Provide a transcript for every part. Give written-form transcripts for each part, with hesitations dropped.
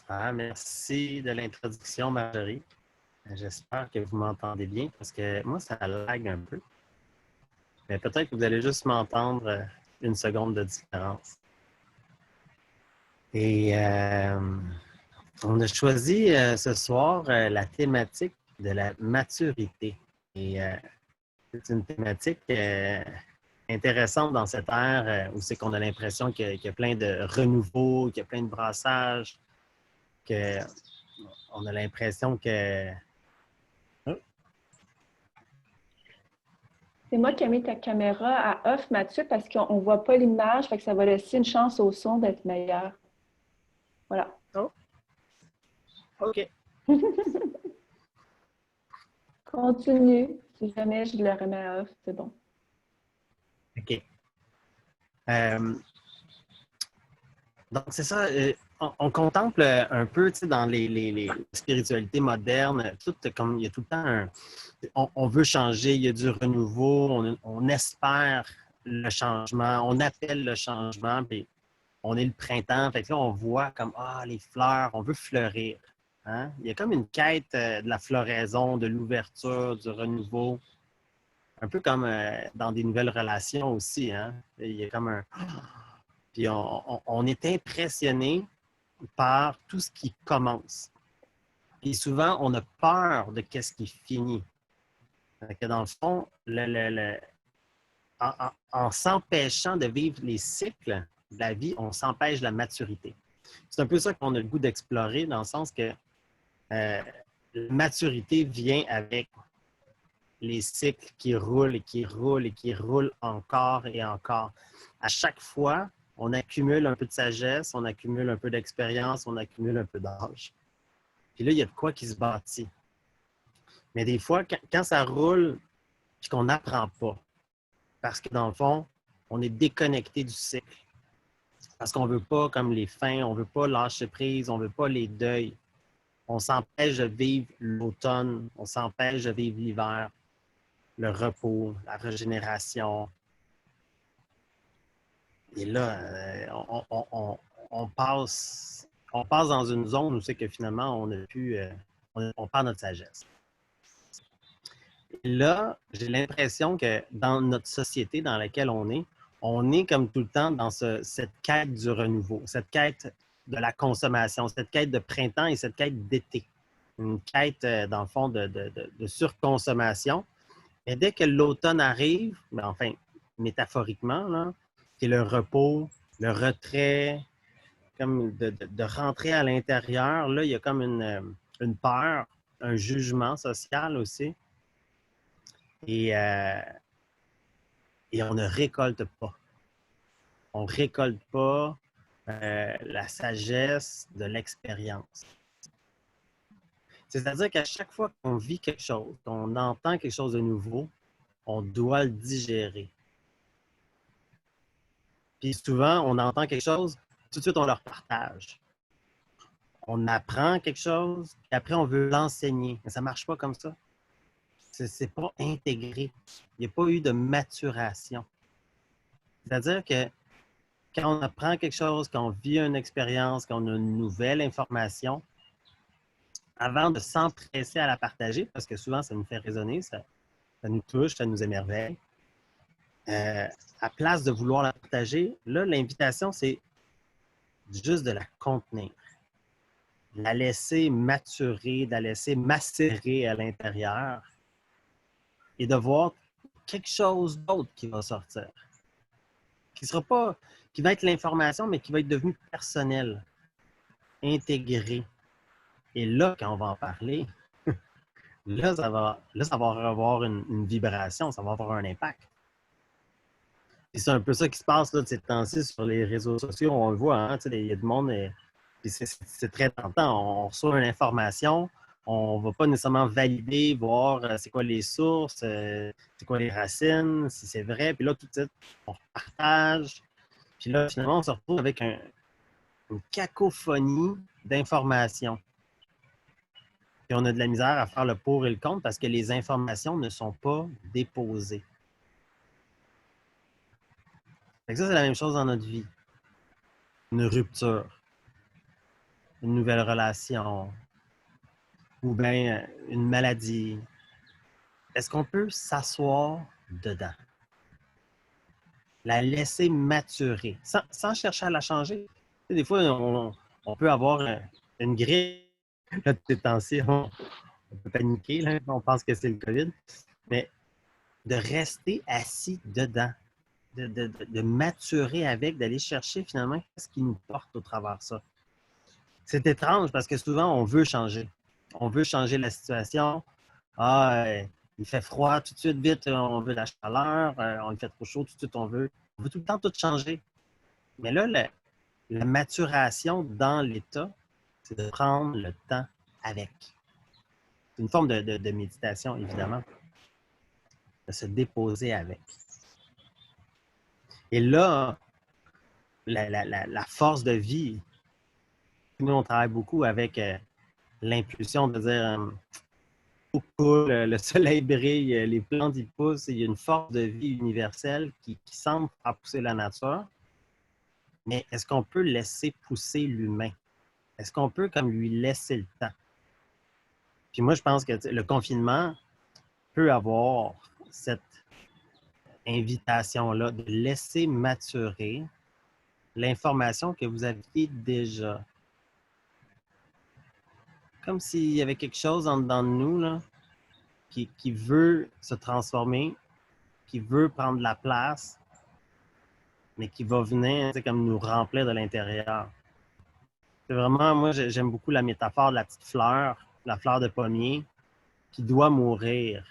Ah, merci de l'introduction, Marjorie. J'espère que vous m'entendez bien parce que moi, ça lag un peu. Mais peut-être que vous allez juste m'entendre une seconde de différence. Et on a choisi ce soir la thématique de la maturité. Et c'est une thématique intéressante dans cette ère où c'est qu'on a l'impression qu'il y a plein de renouveau, qu'il y a plein de brassages, qu'on a l'impression que... Oh, C'est moi qui ai mis ta caméra à off, Mathieu, parce qu'on ne voit pas l'image, fait que ça va laisser une chance au son d'être meilleur. Voilà. oh, OK. Continue. Si jamais je le remets à off, c'est bon. OK. Euh, donc, c'est ça. On contemple un peu, tu sais, dans les spiritualités modernes, tout comme il y a tout le temps on veut changer, il y a du renouveau, on espère le changement, on appelle le changement, puis on est le printemps. Fait que là, on voit comme, les fleurs, on veut fleurir. Hein? Il y a comme une quête de la floraison, de l'ouverture, du renouveau. Un peu comme dans des nouvelles relations aussi. Hein? Il y a comme un... Puis on est impressionné par tout ce qui commence. Et souvent, on a peur de ce qui finit. Fait que dans le fond, en s'empêchant de vivre les cycles de la vie, on s'empêche de la maturité. C'est un peu ça qu'on a le goût d'explorer, dans le sens que la maturité vient avec les cycles qui roulent et qui roulent et qui roulent encore et encore. À chaque fois, on accumule un peu de sagesse, on accumule un peu d'expérience, on accumule un peu d'âge. Puis là, il y a de quoi qui se bâtit. Mais des fois, quand ça roule, puis qu'on n'apprend pas, parce que dans le fond, on est déconnecté du cycle. Parce qu'on ne veut pas, comme les fins, on ne veut pas lâcher prise, on ne veut pas les deuils. On s'empêche de vivre l'automne, on s'empêche de vivre l'hiver, le repos, la régénération. Et là, on passe dans une zone où c'est que finalement, on a pu, on perd notre sagesse. Et là, j'ai l'impression que dans notre société dans laquelle on est comme tout le temps dans cette quête du renouveau, cette quête de la consommation, cette quête de printemps et cette quête d'été. Une quête, dans le fond, de surconsommation. Et dès que l'automne arrive, ben enfin, métaphoriquement, là, c'est le repos, le retrait, comme de rentrer à l'intérieur, là, il y a comme une peur, un jugement social aussi. Et, et on ne récolte pas. On ne récolte pas la sagesse de l'expérience. C'est-à-dire qu'à chaque fois qu'on vit quelque chose, qu'on entend quelque chose de nouveau, on doit le digérer. Puis souvent, on entend quelque chose, tout de suite, on le repartage. On apprend quelque chose, puis après, on veut l'enseigner. Mais ça ne marche pas comme ça. C'est pas intégré. Il n'y a pas eu de maturation. C'est-à-dire que quand on apprend quelque chose, quand on vit une expérience, quand on a une nouvelle information, avant de s'empresser à la partager, parce que souvent, ça nous fait résonner, ça nous touche, ça nous émerveille, à place de vouloir la partager, là, l'invitation, c'est juste de la contenir, de la laisser maturer, de la laisser macérer à l'intérieur et de voir quelque chose d'autre qui va sortir, qui sera pas, qui va être l'information, mais qui va être devenu personnel, intégré. Et là, quand on va en parler, là, ça va avoir une vibration, ça va avoir un impact. Et c'est un peu ça qui se passe là, de ces temps-ci sur les réseaux sociaux. On le voit, hein, il y a du monde, puis c'est très tentant. On reçoit une information, on ne va pas nécessairement valider, voir c'est quoi les sources, c'est quoi les racines, si c'est vrai. Puis là, tout de suite, on partage. Puis là, finalement, on se retrouve avec une cacophonie d'informations. Puis on a de la misère à faire le pour et le contre parce que les informations ne sont pas déposées. Fait que ça, c'est la même chose dans notre vie. Une rupture. une nouvelle relation ou bien une maladie, est-ce qu'on peut s'asseoir dedans, la laisser maturer, sans chercher à la changer? Tu sais, des fois, on peut avoir une grippe. Là, de ces temps-ci, on peut paniquer, là, on pense que c'est le COVID, mais de rester assis dedans, de maturer avec, d'aller chercher finalement ce qui nous porte au travers de ça. C'est étrange parce que souvent, on veut changer. On veut changer la situation. Ah, il fait froid, tout de suite, vite, on veut la chaleur. Il fait trop chaud, tout de suite, on veut tout le temps tout changer. Mais là, la maturation dans l'état, c'est de prendre le temps avec. C'est une forme de méditation, évidemment, de se déposer avec. Et là, la force de vie, nous, on travaille beaucoup avec l'impulsion de dire tout coule, le soleil brille, les plantes y poussent, il y a une force de vie universelle qui semble faire pousser la nature. Mais est-ce qu'on peut laisser pousser l'humain? Est-ce qu'on peut comme lui laisser le temps? Puis moi, je pense que le confinement peut avoir cette invitation-là de laisser maturer l'information que vous aviez déjà. Comme s'il y avait quelque chose en dedans de nous là, qui veut se transformer, qui veut prendre la place, mais qui va venir comme nous remplir de l'intérieur. C'est vraiment, moi, j'aime beaucoup la métaphore de la petite fleur, la fleur de pommier, qui doit mourir,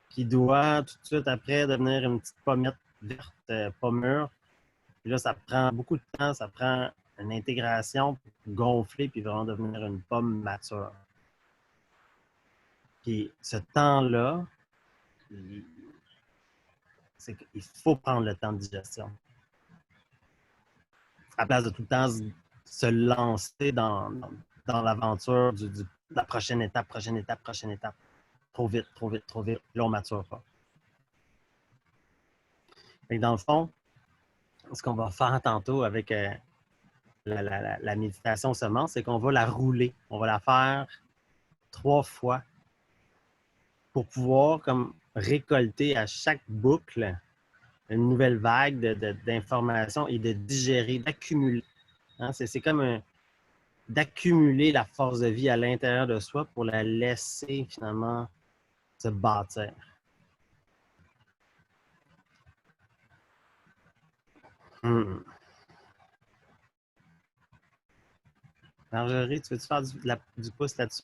qui doit tout de suite après devenir une petite pommette verte, pas mûre. Puis là, ça prend beaucoup de temps, ça prend une intégration pour gonfler puis vraiment devenir une pomme mature. Puis ce temps-là, c'est qu'il faut prendre le temps de digestion. À la place de tout le temps se lancer dans l'aventure de la prochaine étape, prochaine étape, prochaine étape. Trop vite, trop vite, trop vite. Là, on ne mature pas. Et dans le fond, ce qu'on va faire tantôt avec la méditation semence, c'est qu'on va la rouler. On va la faire 3 fois pour pouvoir comme récolter à chaque boucle une nouvelle vague d'informations et de digérer, d'accumuler. Hein? C'est comme d'accumuler la force de vie à l'intérieur de soi pour la laisser finalement se bâtir. Marjorie, tu veux-tu faire du pouce là-dessus?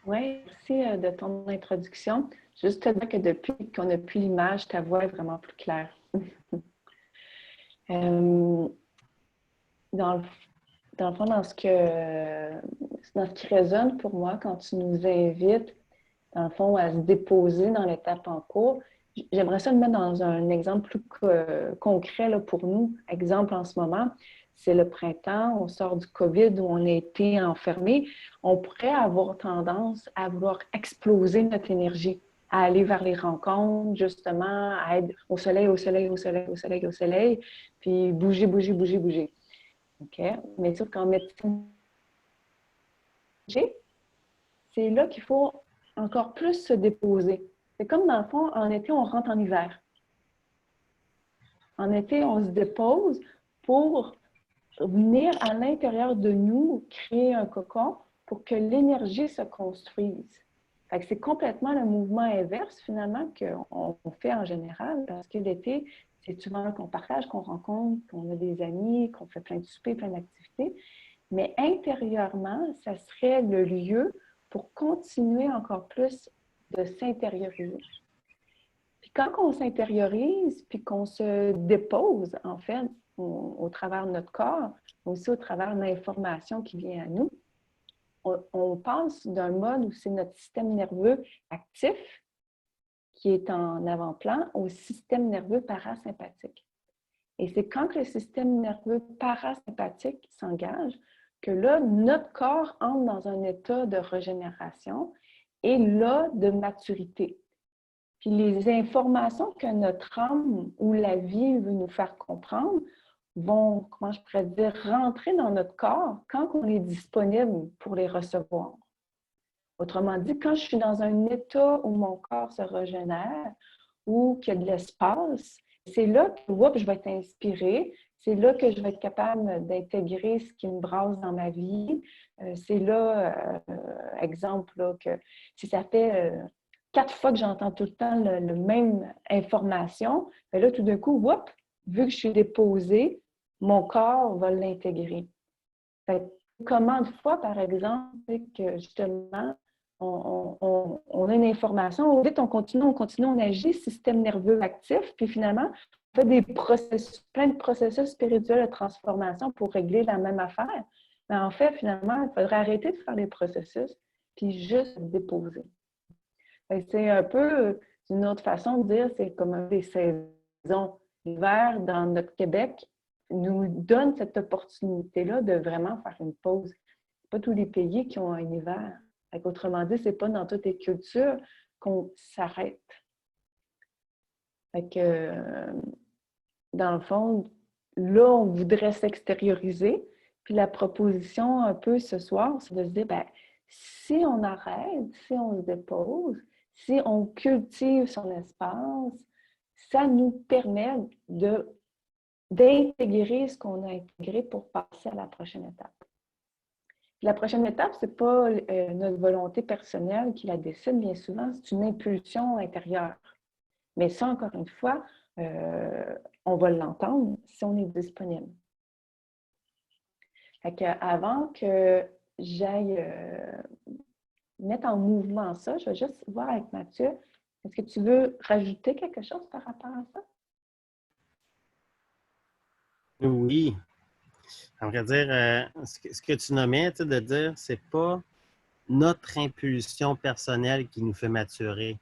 Oui, merci de ton introduction. Juste te dire que depuis qu'on n'a plus l'image, ta voix est vraiment plus claire. Dans le fond, dans ce qui résonne pour moi quand tu nous invites, dans le fond, à se déposer dans l'étape en cours, j'aimerais ça le mettre dans un exemple plus concret là, pour nous. Exemple en ce moment, c'est le printemps, on sort du COVID où on a été enfermés. On pourrait avoir tendance à vouloir exploser notre énergie, à aller vers les rencontres, justement, à être au soleil, au soleil, au soleil, au soleil, au soleil, puis bouger, bouger, bouger, bouger. OK? Mais sauf qu'en médecine, c'est là qu'il faut encore plus se déposer. C'est comme dans le fond, en été, on rentre en hiver. En été, on se dépose pour venir à l'intérieur de nous, créer un cocon pour que l'énergie se construise. Fait que c'est complètement le mouvement inverse, finalement, qu'on fait en général, parce que l'été, c'est souvent qu'on partage, qu'on rencontre, qu'on a des amis, qu'on fait plein de soupers, plein d'activités. Mais intérieurement, ça serait le lieu pour continuer encore plus de s'intérioriser. Puis quand on s'intériorise, puis qu'on se dépose, en fait, au travers de notre corps, aussi au travers de l'information qui vient à nous, on passe d'un mode où c'est notre système nerveux actif qui est en avant-plan au système nerveux parasympathique. Et c'est quand le système nerveux parasympathique s'engage que là, notre corps entre dans un état de régénération et là, de maturité. Puis les informations que notre âme ou la vie veut nous faire comprendre, vont, comment je pourrais dire, rentrer dans notre corps quand on est disponible pour les recevoir. Autrement dit, quand je suis dans un état où mon corps se régénère ou qu'il y a de l'espace, c'est là que je vais être inspirée, c'est là que je vais être capable d'intégrer ce qui me brasse dans ma vie. C'est là, exemple, là, que si ça fait 4 fois que j'entends tout le temps le même information, bien là, tout d'un coup, vu que je suis déposée, mon corps va l'intégrer. Comment de fois, par exemple, que justement, on a une information, vite on continue, on agit, système nerveux actif, puis finalement, on fait des processus, plein de processus spirituels de transformation pour régler la même affaire. Mais en fait, finalement, il faudrait arrêter de faire les processus, puis juste déposer. C'est un peu une autre façon de dire, c'est comme des saisons. L'hiver, dans notre Québec, nous donne cette opportunité-là de vraiment faire une pause. Ce pas tous les pays qui ont un hiver. Autrement dit, ce n'est pas dans toutes les cultures qu'on s'arrête. Dans le fond, là, on voudrait s'extérioriser. Puis la proposition un peu ce soir, c'est de se dire, bien, si on arrête, si on se dépose, si on cultive son espace, ça nous permet d'intégrer ce qu'on a intégré pour passer à la prochaine étape. La prochaine étape, ce n'est pas notre volonté personnelle qui la décide, bien souvent, c'est une impulsion intérieure. Mais ça, encore une fois, on va l'entendre si on est disponible. Avant que j'aille mettre en mouvement ça, je vais juste voir avec Mathieu. Est-ce que tu veux rajouter quelque chose par rapport à ça? Oui. À vrai dire, ce que tu nommais, de dire, c'est pas notre impulsion personnelle qui nous fait maturer.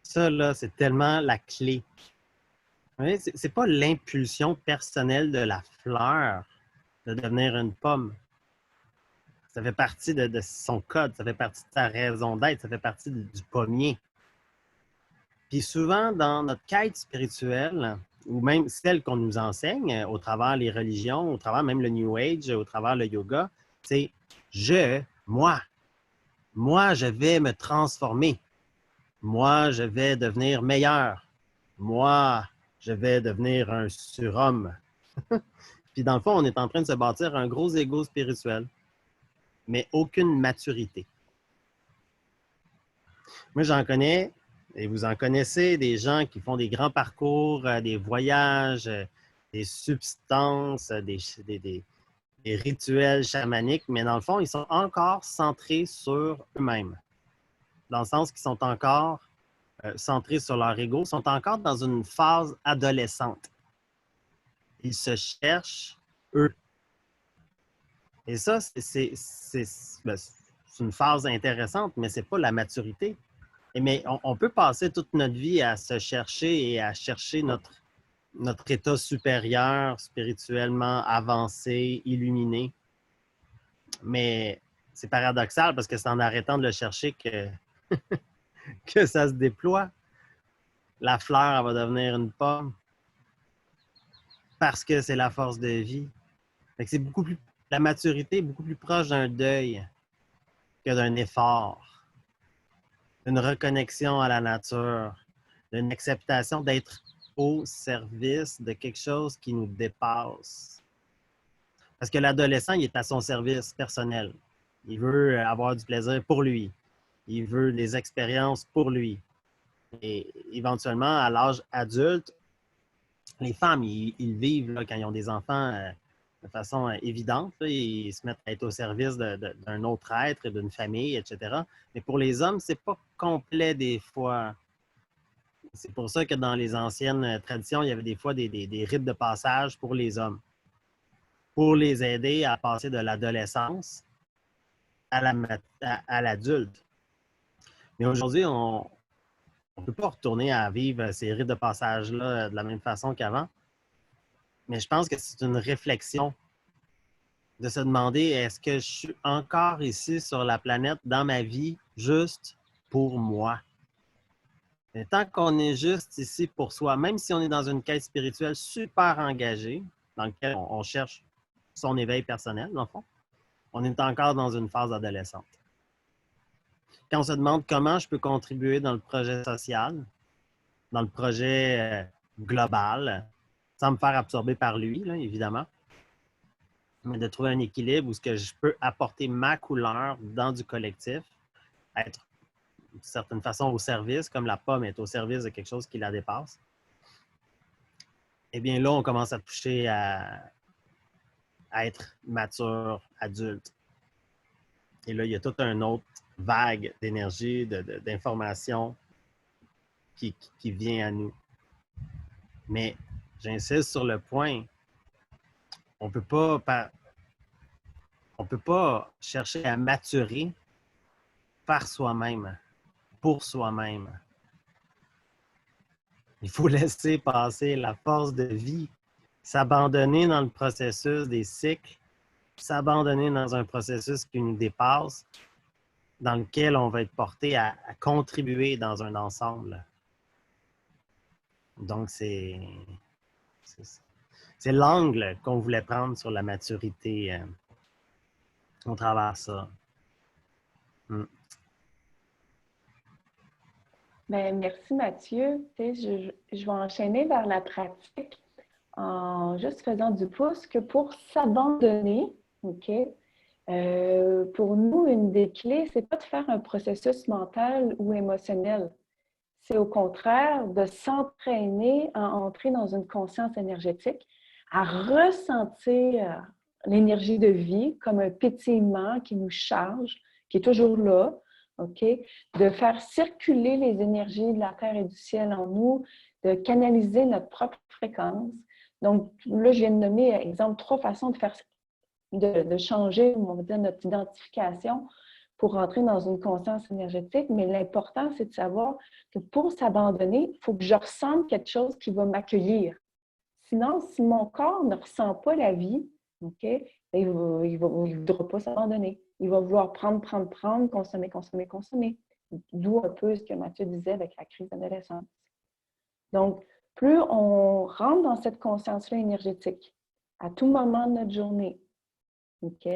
Ça, là, c'est tellement la clé. C'est pas l'impulsion personnelle de la fleur de devenir une pomme. Ça fait partie de son code, ça fait partie de sa raison d'être, ça fait partie du pommier. Puis souvent, dans notre quête spirituelle, ou même celle qu'on nous enseigne au travers les religions, au travers même le New Age, au travers le yoga, c'est moi, je vais me transformer. Moi, je vais devenir meilleur. Moi, je vais devenir un surhomme. Puis dans le fond, on est en train de se bâtir un gros ego spirituel, mais aucune maturité. Moi, j'en connais, et vous en connaissez, des gens qui font des grands parcours, des voyages, des substances, des rituels chamaniques, mais dans le fond, ils sont encore centrés sur eux-mêmes. Dans le sens qu'ils sont encore centrés sur leur ego, sont encore dans une phase adolescente. Ils se cherchent eux. Et ça, c'est une phase intéressante, mais ce n'est pas la maturité. Mais on peut passer toute notre vie à se chercher et à chercher notre état supérieur, spirituellement avancé, illuminé. Mais c'est paradoxal parce que c'est en arrêtant de le chercher que ça se déploie. La fleur, elle va devenir une pomme parce que c'est la force de vie. C'est beaucoup plus, la maturité est beaucoup plus proche d'un deuil que d'un effort, d'une reconnexion à la nature, d'une acceptation d'être au service de quelque chose qui nous dépasse. Parce que l'adolescent, il est à son service personnel. Il veut avoir du plaisir pour lui. Il veut des expériences pour lui. Et éventuellement, à l'âge adulte, les femmes, ils vivent là, quand ils ont des enfants de façon évidente. Là, ils se mettent à être au service d'un autre être, d'une famille, etc. Mais pour les hommes, c'est pas complet des fois. C'est pour ça que dans les anciennes traditions, il y avait des fois des rites de passage pour les hommes, pour les aider à passer de l'adolescence à l'adulte. Mais aujourd'hui, on ne peut pas retourner à vivre ces rites de passage-là de la même façon qu'avant. Mais je pense que c'est une réflexion de se demander, est-ce que je suis encore ici sur la planète dans ma vie juste pour moi? Mais tant qu'on est juste ici pour soi, même si on est dans une quête spirituelle super engagée, dans laquelle on cherche son éveil personnel, dans le fond, on est encore dans une phase adolescente. Quand on se demande comment je peux contribuer dans le projet social, dans le projet global, sans me faire absorber par lui, là, évidemment, mais de trouver un équilibre où ce que je peux apporter ma couleur dans du collectif, être d'une certaine façon au service, comme la pomme est au service de quelque chose qui la dépasse, eh bien là, on commence à toucher à être mature, adulte. Et là, il y a toute une autre vague d'énergie, d'information qui vient à nous. Mais j'insiste sur le point, on peut pas chercher à maturer par soi-même, pour soi-même. Il faut laisser passer la force de vie, s'abandonner dans le processus des cycles, s'abandonner dans un processus qui nous dépasse, dans lequel on va être porté à contribuer dans un ensemble. Donc, c'est l'angle qu'on voulait prendre sur la maturité au travers de ça. Bien, merci Mathieu. Tu sais, je vais enchaîner vers la pratique en juste faisant du pouce que pour s'abandonner, OK? Pour nous, une des clés, c'est pas de faire un processus mental ou émotionnel. C'est au contraire de s'entraîner à entrer dans une conscience énergétique, à ressentir l'énergie de vie comme un pétillement qui nous charge, qui est toujours là, OK? De faire circuler les énergies de la terre et du ciel en nous, de canaliser notre propre fréquence. Donc, là, je viens de nommer, exemple, 3 façons de changer, on va dire, notre identification pour rentrer dans une conscience énergétique. Mais l'important, c'est de savoir que pour s'abandonner, il faut que je ressente quelque chose qui va m'accueillir. Sinon, si mon corps ne ressent pas la vie, OK, il ne voudra pas s'abandonner. Il va vouloir prendre, consommer, consommer, consommer. D'où un peu ce que Mathieu disait avec la crise d'adolescence. Donc, plus on rentre dans cette conscience-là énergétique, à tout moment de notre journée, OK,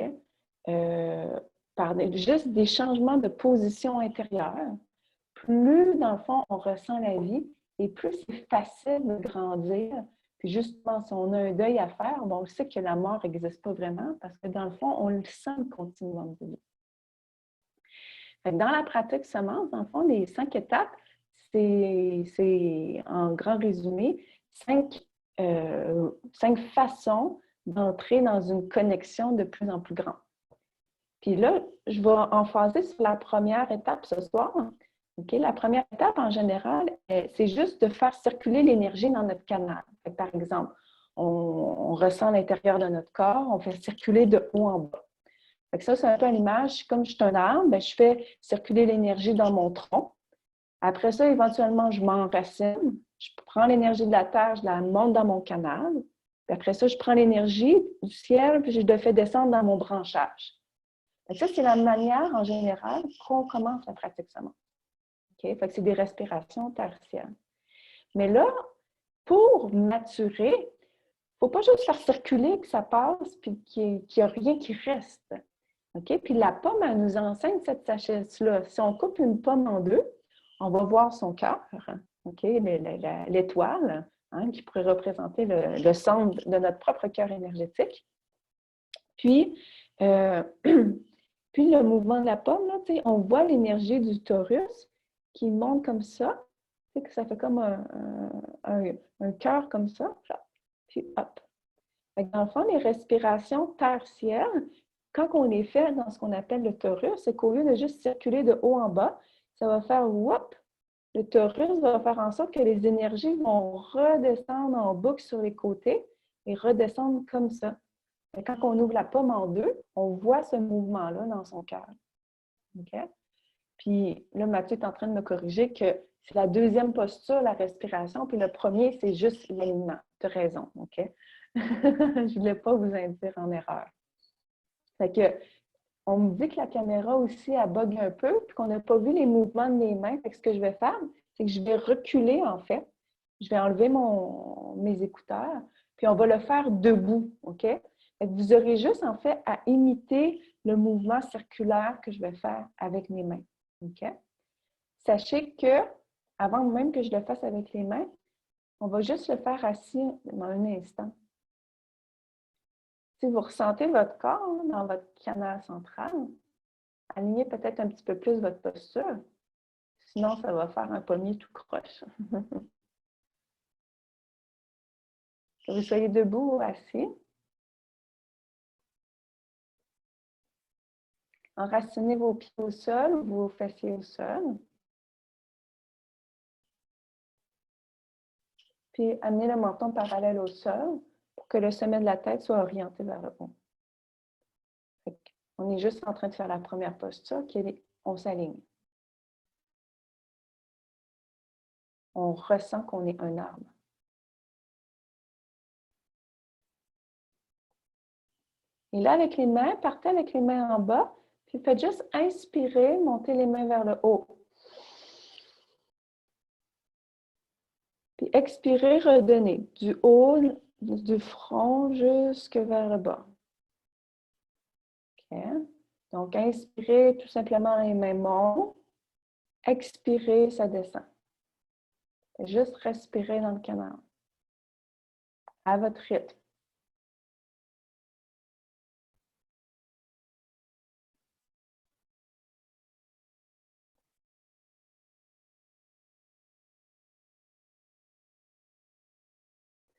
par juste des changements de position intérieure, plus, dans le fond, on ressent la vie et plus c'est facile de grandir. Puis justement, si on a un deuil à faire, bon, on sait que la mort n'existe pas vraiment parce que dans le fond, on le sent le continuum de vie. Dans la pratique semence, dans le fond, les 5 étapes, c'est en grand résumé 5 façons d'entrer dans une connexion de plus en plus grande. Puis là, je vais emphaser sur la première étape ce soir. Okay? La première étape, en général, c'est juste de faire circuler l'énergie dans notre canal. Par exemple, on ressent l'intérieur de notre corps, on fait circuler de haut en bas. Ça, c'est un peu à l'image. Comme je suis un arbre, je fais circuler l'énergie dans mon tronc. Après ça, éventuellement, je m'enracine. Je prends l'énergie de la terre, je la monte dans mon canal. Puis après ça, je prends l'énergie du ciel, puis je le fais descendre dans mon branchage. Ça, c'est la manière, en général, qu'on commence la pratique semence. Okay? Fait que c'est des respirations tertiaires. Mais là, pour maturer, il ne faut pas juste faire circuler, que ça passe, puis qu'il n'y a rien qui reste. Okay? Puis la pomme, elle nous enseigne cette sagesse-là. Si on coupe une pomme en deux, on va voir son cœur, okay? L'étoile, hein, qui pourrait représenter le centre de notre propre cœur énergétique. Puis, puis le mouvement de la pomme, là, on voit l'énergie du torus qui monte comme ça. Que ça fait comme un cœur comme ça. Puis hop. Dans le fond, les respirations tertiaires, quand on les fait dans ce qu'on appelle le torus, c'est qu'au lieu de juste circuler de haut en bas, ça va faire whoop. Le torus va faire en sorte que les énergies vont redescendre en boucle sur les côtés et redescendre comme ça. Et quand on ouvre la pomme en deux, on voit ce mouvement-là dans son cœur. OK? Puis là, Mathieu est en train de me corriger que c'est la deuxième posture, la respiration, puis le premier, c'est juste l'alignement. Tu as raison, OK? Je ne voulais pas vous induire en erreur. Fait que, on me dit que la caméra aussi, elle bug un peu, puis qu'on n'a pas vu les mouvements de mes mains. Fait que ce que je vais faire, c'est que je vais reculer, en fait. Je vais enlever mes écouteurs, puis on va le faire debout, OK? Fait que vous aurez juste, en fait, à imiter le mouvement circulaire que je vais faire avec mes mains, OK? Sachez que, avant même que je le fasse avec les mains, on va juste le faire assis un instant. Si vous ressentez votre corps là, dans votre canal central, alignez peut-être un petit peu plus votre posture. Sinon, ça va faire un pommier tout croche. Que vous soyez debout ou assis. Enracinez vos pieds au sol ou vos fessiers au sol. Puis amenez le menton parallèle au sol pour que le sommet de la tête soit orienté vers le haut. On est juste en train de faire la première posture qui est on s'aligne. On ressent qu'on est un arbre. Et là, avec les mains, partez avec les mains en bas, puis faites juste inspirer, montez les mains vers le haut. Puis expirez, redonnez du haut du front jusque vers le bas. OK? Donc, inspirez, tout simplement les mains montent. Expirez, ça descend. Juste respirer dans le canal. À votre rythme.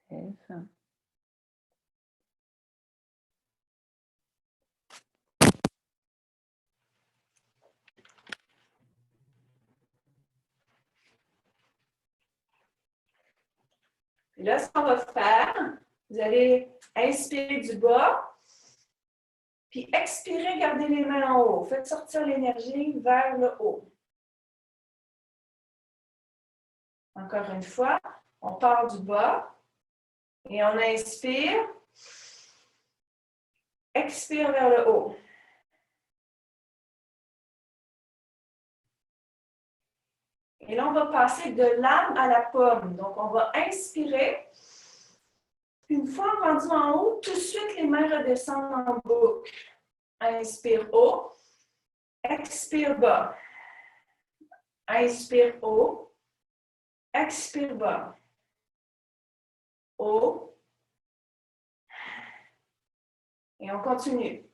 C'est ça. Et là, ce qu'on va faire, vous allez inspirer du bas, puis expirez, gardez les mains en haut. Faites sortir l'énergie vers le haut. Encore une fois, on part du bas et on inspire. Expire vers le haut. Et là, on va passer de l'âme à la pomme. Donc, on va inspirer. Une fois rendu en haut, tout de suite, les mains redescendent en boucle. Inspire haut. Expire bas. Inspire haut. Expire bas. Haut. Et on continue.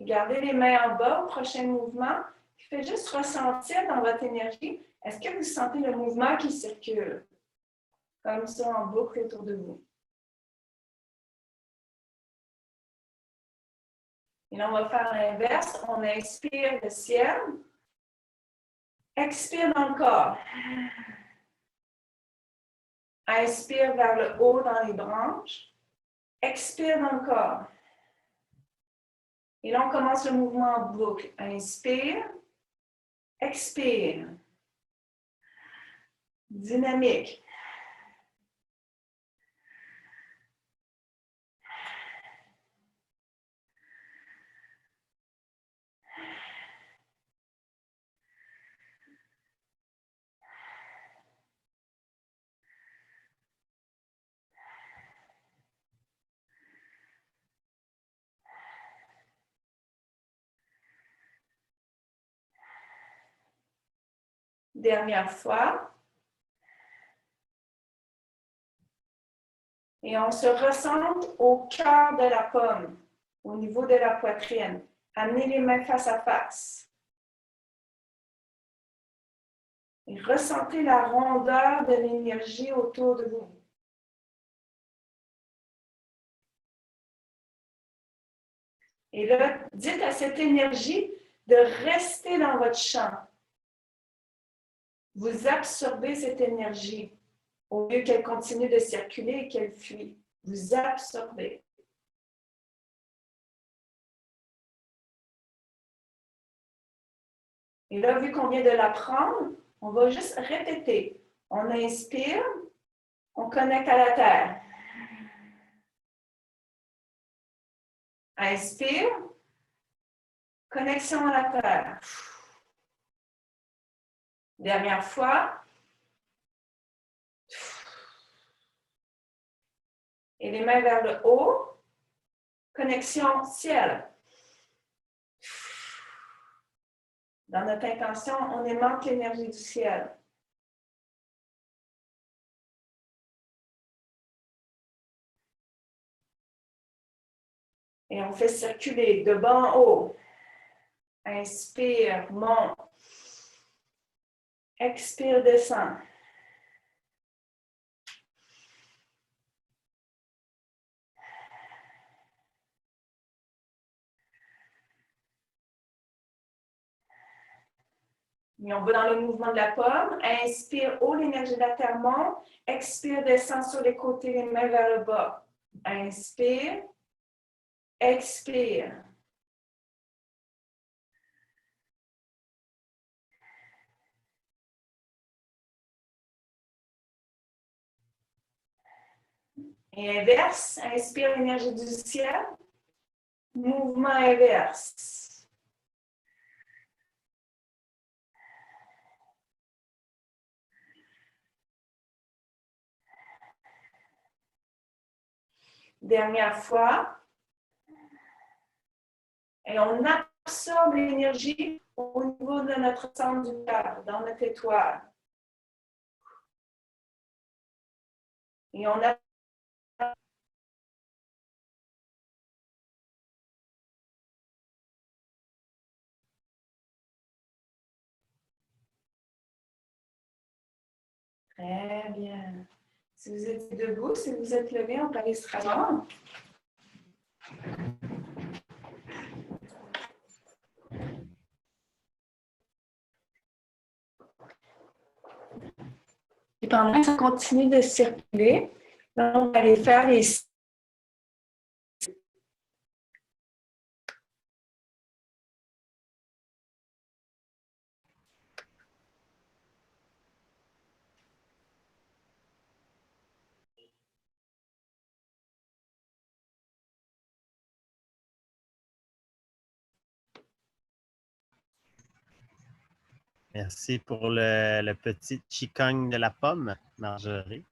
Gardez les mains en bas au prochain mouvement. Faites juste ressentir dans votre énergie. Est-ce que vous sentez le mouvement qui circule? Comme ça en boucle autour de vous. Et là, on va faire l'inverse. On inspire le ciel. Expire dans le corps. Inspire vers le haut dans les branches. Expire dans le corps. Et là, on commence le mouvement en boucle. Inspire. Expire. Dynamique. Dernière fois. Et on se recentre au cœur de la pomme, au niveau de la poitrine. Amenez les mains face à face. Et ressentez la rondeur de l'énergie autour de vous. Et là, dites à cette énergie de rester dans votre champ. Vous absorbez cette énergie au lieu qu'elle continue de circuler et qu'elle fuit. Vous absorbez. Et là, vu qu'on vient de l'apprendre, on va juste répéter. On inspire, on connecte à la terre. Inspire, connexion à la terre. Dernière fois. Et les mains vers le haut. Connexion ciel. Dans notre intention, on aimante l'énergie du ciel. Et on fait circuler de bas en haut. Inspire, monte. Expire, descend. Et on va dans le mouvement de la pomme. Inspire, haut, l'énergie de la terre monte. Expire, descend sur les côtés, les mains vers le bas. Inspire. Expire. Et inverse. Inspire l'énergie du ciel. Mouvement inverse. Dernière fois. Et on absorbe l'énergie au niveau de notre centre du cœur, dans notre étoile. Et on a très bien. Si vous êtes debout, si vous êtes levé, on peut aller se rasseoir. Et pendant que ça continue de circuler, là, on va aller faire les... Merci pour le petit qigong de la pomme, Marjorie.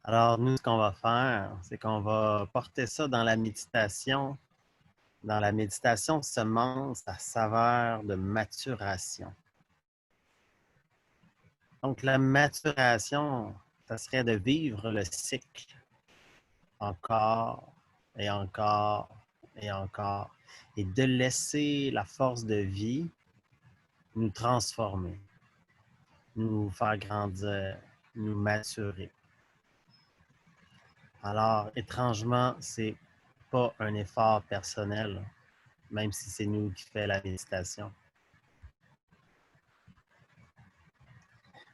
Alors, nous, ce qu'on va faire, c'est qu'on va porter ça dans la méditation. Dans la méditation, semence à saveur de maturation. Donc, la maturation, ça serait de vivre le cycle encore et encore et encore, et de laisser la force de vie nous transformer, nous faire grandir, nous maturer. Alors, étrangement, c'est pas un effort personnel, même si c'est nous qui fait la méditation.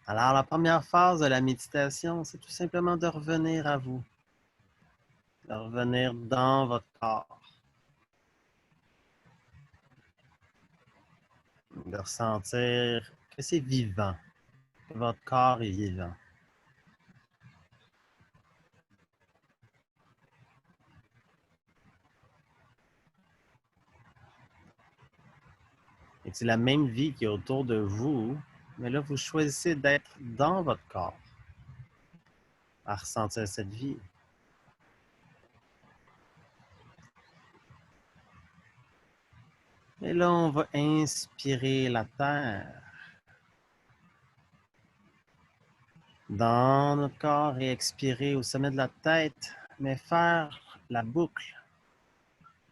Alors, la première phase de la méditation, c'est tout simplement de revenir à vous, de revenir dans votre corps, de ressentir que c'est vivant, que votre corps est vivant. Et c'est la même vie qui est autour de vous, mais là, vous choisissez d'être dans votre corps, à ressentir cette vie. Et là, on va inspirer la terre dans notre corps et expirer au sommet de la tête, mais faire la boucle,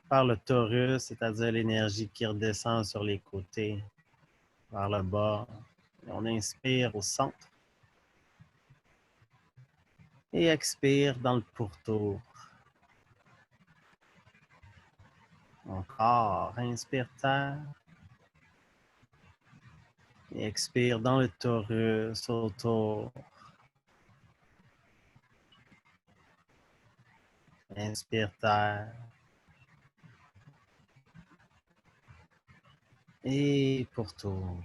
faire le torus, c'est-à-dire l'énergie qui redescend sur les côtés, vers le bas. Et on inspire au centre et expire dans le pourtour. Encore, inspire terre et expire dans le torus autour. Inspire terre. Et pourtour.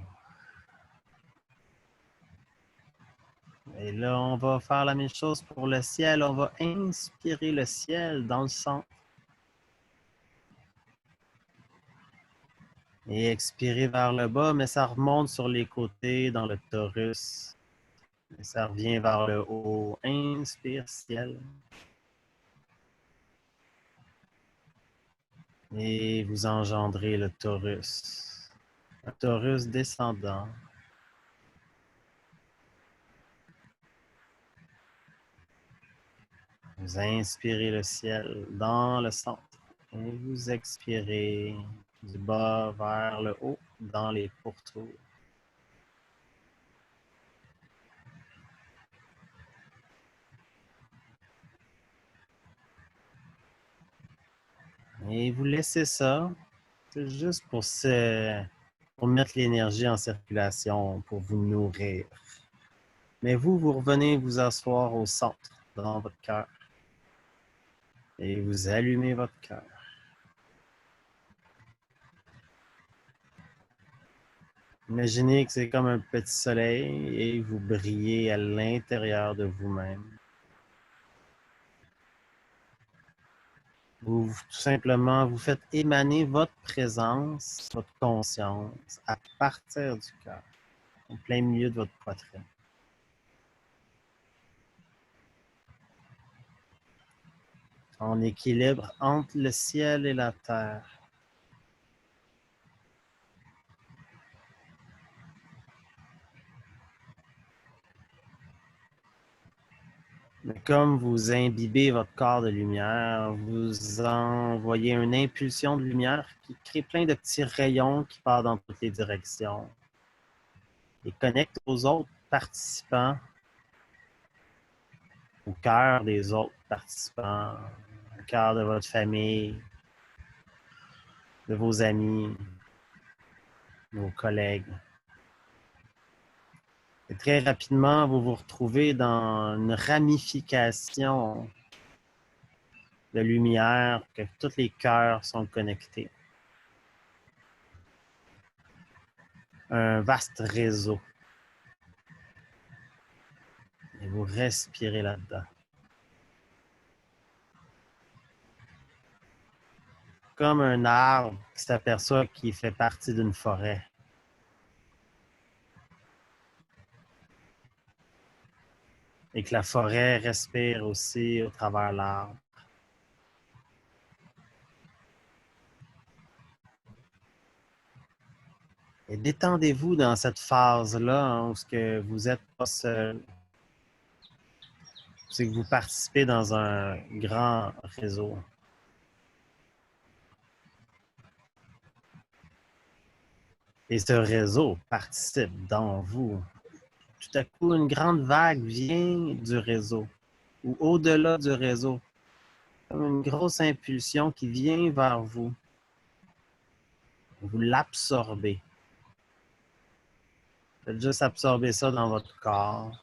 Et là, on va faire la même chose pour le ciel. On va inspirer le ciel dans le centre. Et expirer vers le bas, mais ça remonte sur les côtés dans le torus. Et ça revient vers le haut. Inspire ciel. Et vous engendrez le torus. Un torus descendant. Vous inspirez le ciel dans le centre. Et vous expirez du bas vers le haut dans les pourtours. Et vous laissez ça. C'est juste pour mettre l'énergie en circulation, pour vous nourrir. Mais vous revenez vous asseoir au centre, dans votre cœur. Et vous allumez votre cœur. Imaginez que c'est comme un petit soleil et vous brillez à l'intérieur de vous-même. Vous, tout simplement, vous faites émaner votre présence, votre conscience à partir du cœur, au plein milieu de votre poitrine. En équilibre entre le ciel et la terre. Mais comme vous imbibez votre corps de lumière, vous envoyez une impulsion de lumière qui crée plein de petits rayons qui partent dans toutes les directions et connecte aux autres participants, au cœur des autres participants, au cœur de votre famille, de vos amis, de vos collègues. Et très rapidement, vous vous retrouvez dans une ramification de lumière, que tous les cœurs sont connectés. Un vaste réseau. Et vous respirez là-dedans. Comme un arbre qui s'aperçoit qu'il fait partie d'une forêt. Et que la forêt respire aussi au travers l'arbre. Et détendez-vous dans cette phase-là, hein, où ce que vous n'êtes pas seul. C'est que vous participez dans un grand réseau. Et ce réseau participe dans vous. Tout à coup, une grande vague vient du réseau ou au-delà du réseau. Comme une grosse impulsion qui vient vers vous. Vous l'absorbez. Faites juste absorber ça dans votre corps.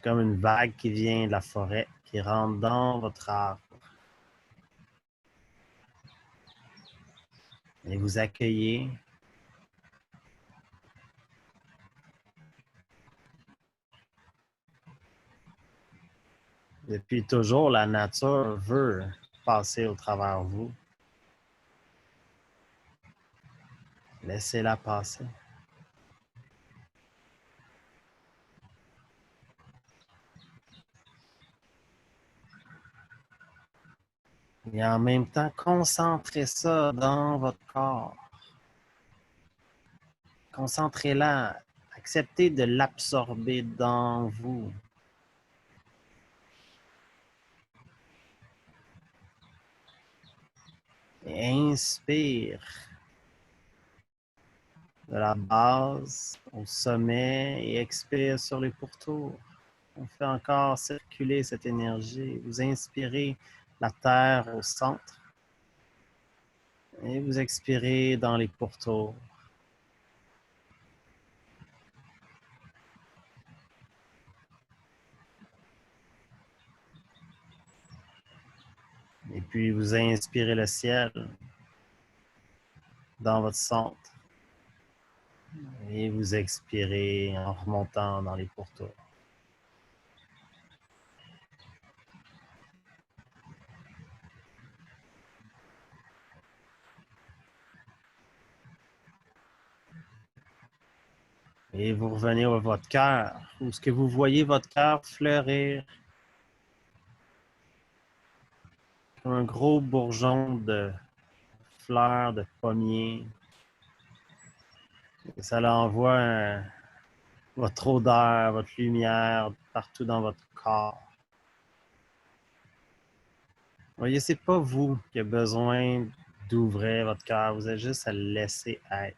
Comme une vague qui vient de la forêt, qui rentre dans votre arbre. Et vous accueillez. Depuis toujours, la nature veut passer au travers de vous. Laissez-la passer. Et en même temps, concentrez ça dans votre corps. Concentrez-la. Acceptez de l'absorber dans vous. Et inspire de la base au sommet et expire sur les pourtours. On fait encore circuler cette énergie. Vous inspirez la terre au centre et vous expirez dans les pourtours. Et puis, vous inspirez le ciel dans votre centre. Et vous expirez en remontant dans les pourtours. Et vous revenez à votre cœur, où ce que vous voyez votre cœur fleurir comme un gros bourgeon de fleurs, de pommiers. Et ça l'envoie votre odeur, votre lumière partout dans votre corps. Vous voyez, c'est pas vous qui avez besoin d'ouvrir votre cœur, vous avez juste à le laisser être.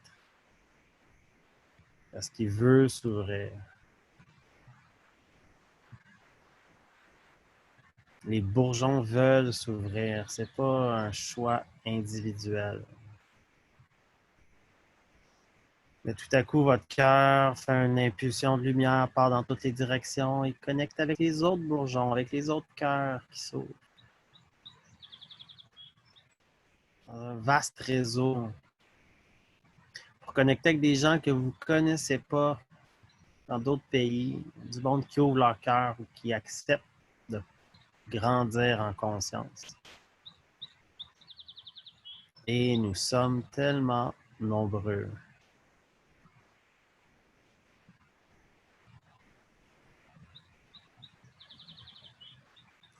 Parce qu'il veut s'ouvrir. Les bourgeons veulent s'ouvrir, c'est pas un choix individuel. Mais tout à coup, votre cœur fait une impulsion de lumière, part dans toutes les directions et connecte avec les autres bourgeons, avec les autres cœurs qui s'ouvrent. Un vaste réseau pour connecter avec des gens que vous ne connaissez pas dans d'autres pays, du monde qui ouvre leur cœur ou qui accepte de grandir en conscience. Et nous sommes tellement nombreux.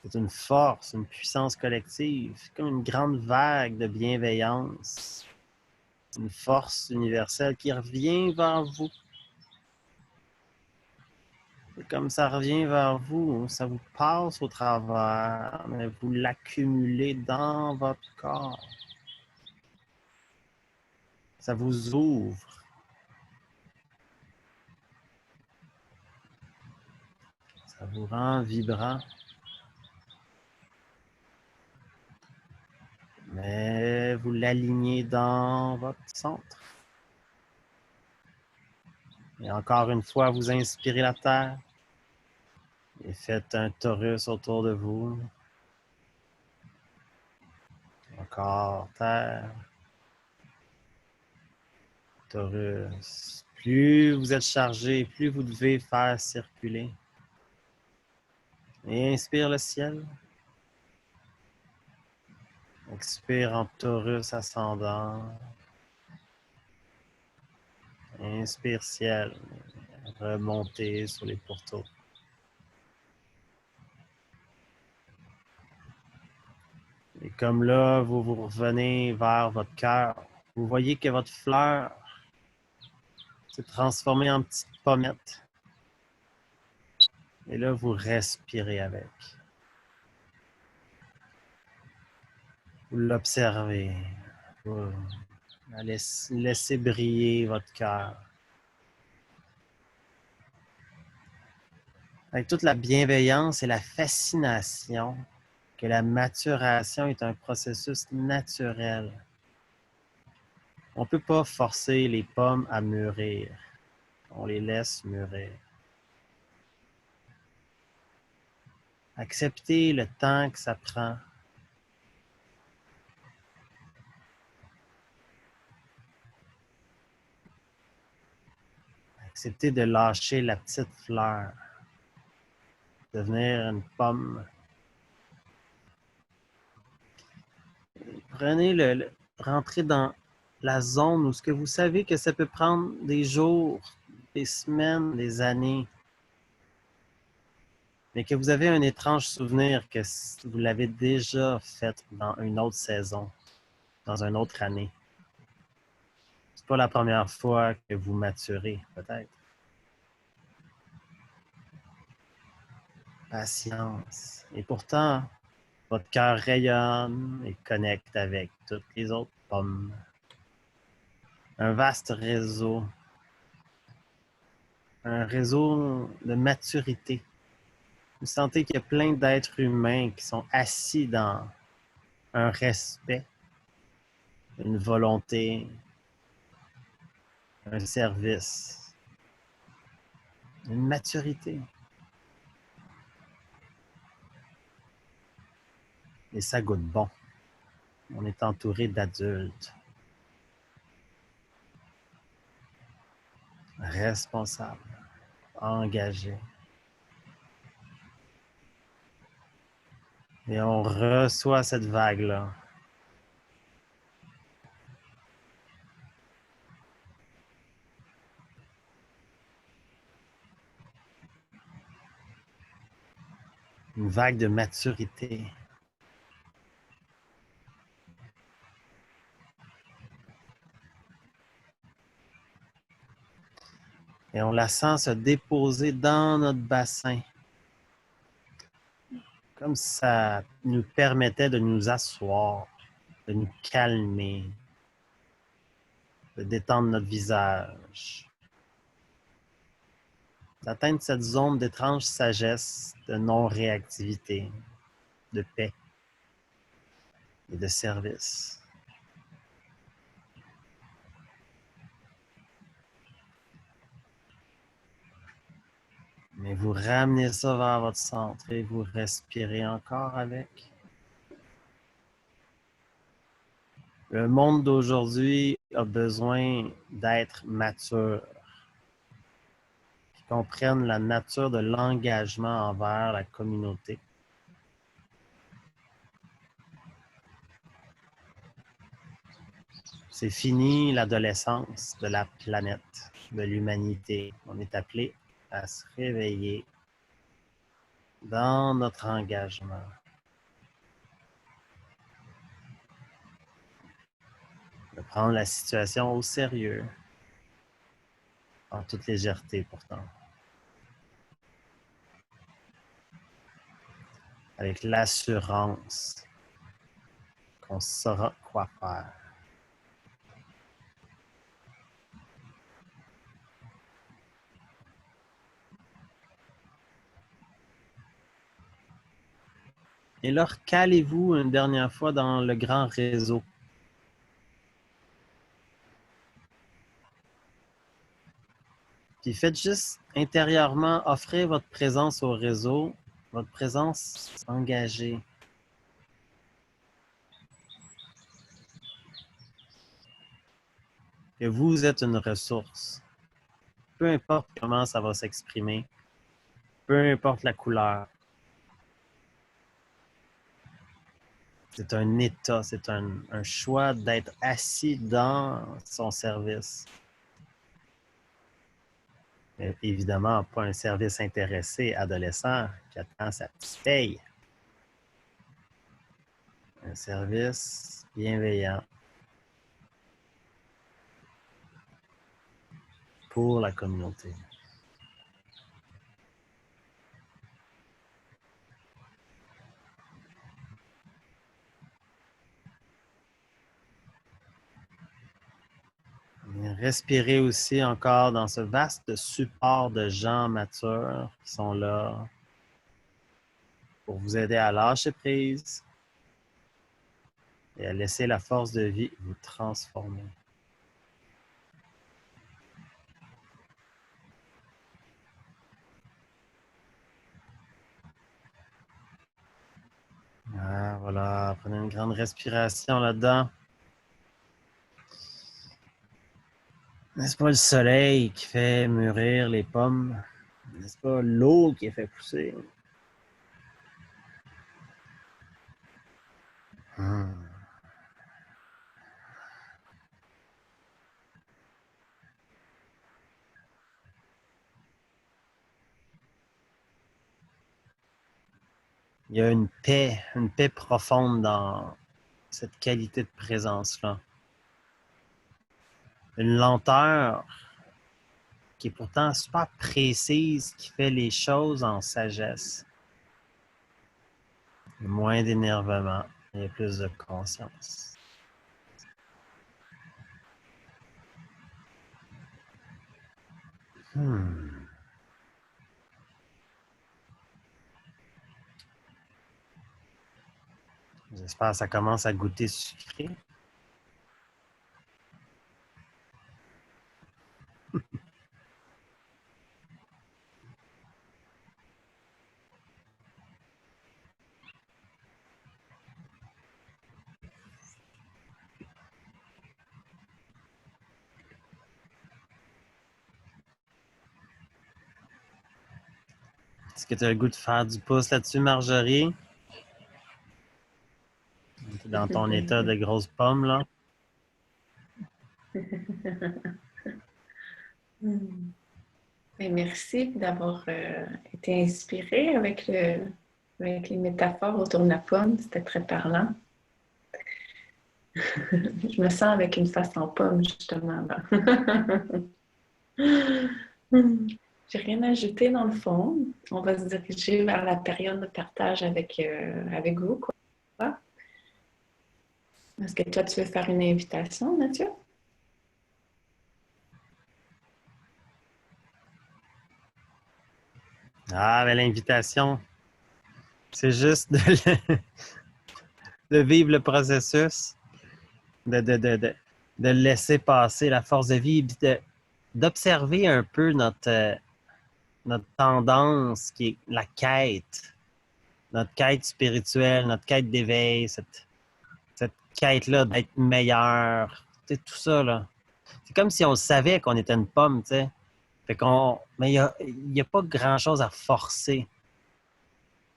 C'est une force, une puissance collective, comme une grande vague de bienveillance, une force universelle qui revient vers vous. Et comme ça revient vers vous, ça vous passe au travers, mais vous l'accumulez dans votre corps. Ça vous ouvre. Ça vous rend vibrant. Mais vous l'alignez dans votre centre. Et encore une fois, vous inspirez la terre et faites un torus autour de vous. Encore terre. Taurus. Plus vous êtes chargé, plus vous devez faire circuler. Et inspire le ciel. Expire en Taurus ascendant. Inspire ciel. Remontez sur les pourtours. Et comme là, vous revenez vers votre cœur. Vous voyez que votre fleur s'est transformée en petite pommette. Et là, vous respirez avec. Vous l'observez. Vous laissez briller votre cœur. Avec toute la bienveillance et la fascination que la maturation est un processus naturel. On ne peut pas forcer les pommes à mûrir. On les laisse mûrir. Acceptez le temps que ça prend. Acceptez de lâcher la petite fleur. Devenir une pomme. Prenez rentrez dans la zone où ce que vous savez que ça peut prendre des jours, des semaines, des années, mais que vous avez un étrange souvenir que vous l'avez déjà fait dans une autre saison, dans une autre année. C'est pas la première fois que vous maturez, peut-être. Patience. Et pourtant, votre cœur rayonne et connecte avec toutes les autres pommes. Un vaste réseau. Un réseau de maturité. Vous sentez qu'il y a plein d'êtres humains qui sont assis dans un respect, une volonté, un service, une maturité. Et ça goûte bon. On est entouré d'adultes, responsables, engagés. Et on reçoit cette vague-là. Une vague de maturité. Et on la sent se déposer dans notre bassin. Comme si ça nous permettait de nous asseoir, de nous calmer, de détendre notre visage, d'atteindre cette zone d'étrange sagesse, de non-réactivité, de paix et de service. Mais vous ramenez ça vers votre centre et vous respirez encore avec. Le monde d'aujourd'hui a besoin d'être mature, qui comprenne la nature de l'engagement envers la communauté. C'est fini l'adolescence de la planète, de l'humanité. On est appelé à se réveiller dans notre engagement. De prendre la situation au sérieux, en toute légèreté pourtant. Avec l'assurance qu'on saura quoi faire. Et là, calez-vous une dernière fois dans le grand réseau. Puis faites juste intérieurement offrir votre présence au réseau, votre présence engagée. Que vous êtes une ressource. Peu importe comment ça va s'exprimer, peu importe la couleur. C'est un état, c'est un choix d'être assis dans son service. Mais évidemment, pas un service intéressé adolescent qui attend sa petite paye. Un service bienveillant pour la communauté. Respirez aussi encore dans ce vaste support de gens matures qui sont là pour vous aider à lâcher prise et à laisser la force de vie vous transformer. Ah, voilà, prenez une grande respiration là-dedans. N'est-ce pas le soleil qui fait mûrir les pommes? N'est-ce pas l'eau qui les fait pousser? Hmm. Il y a une paix profonde dans cette qualité de présence-là. Une lenteur qui est pourtant super précise, qui fait les choses en sagesse. Il y a moins d'énervement, il y a plus de conscience. J'espère que ça commence à goûter sucré. Est-ce que tu as le goût de faire du pouce là-dessus, Marjorie? T'es dans ton état de grosse pomme, là. Ben, merci d'avoir été inspiré avec les métaphores autour de la pomme. C'était très parlant. Je me sens avec une face en pomme, justement. Là. J'ai rien à ajouter dans le fond. On va se diriger vers la période de partage avec vous. Quoi. Est-ce que toi, tu veux faire une invitation, Mathieu? Ah, mais l'invitation, c'est juste de vivre le processus, de laisser passer la force de vie, d'observer un peu notre tendance qui est la quête, notre quête spirituelle, notre quête d'éveil, cette quête-là d'être meilleur, tu sais, tout ça, là. C'est comme si on savait qu'on était une pomme, tu sais. Mais il y a pas grand-chose à forcer.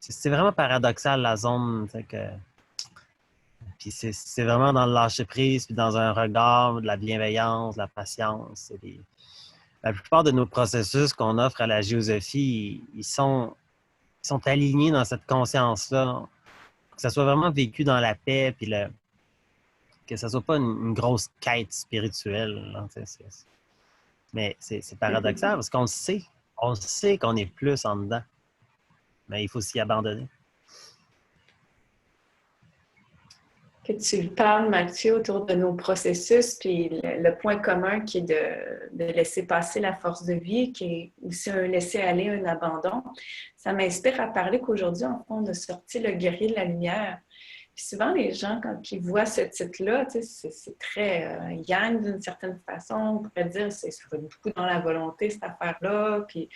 C'est vraiment paradoxal, la zone, tu sais, Puis c'est vraiment dans le lâcher-prise, puis dans un regard, de la bienveillance, de la patience. La plupart de nos processus qu'on offre à la géosophie, ils sont alignés dans cette conscience-là. Que ça soit vraiment vécu dans la paix, puis que ça soit pas une grosse quête spirituelle. Là, mais c'est paradoxal parce qu'on le sait. On sait qu'on est plus en dedans. Mais il faut s'y abandonner. Que tu parles, Mathieu, autour de nos processus, puis le point commun qui est de laisser passer la force de vie, qui est aussi un laisser-aller, un abandon. Ça m'inspire à parler qu'aujourd'hui, en fond, on a sorti le guerrier de la lumière. Puis souvent, les gens, quand ils voient ce titre-là, c'est très yang d'une certaine façon. On pourrait dire que ça va beaucoup dans la volonté, cette affaire-là. Puis,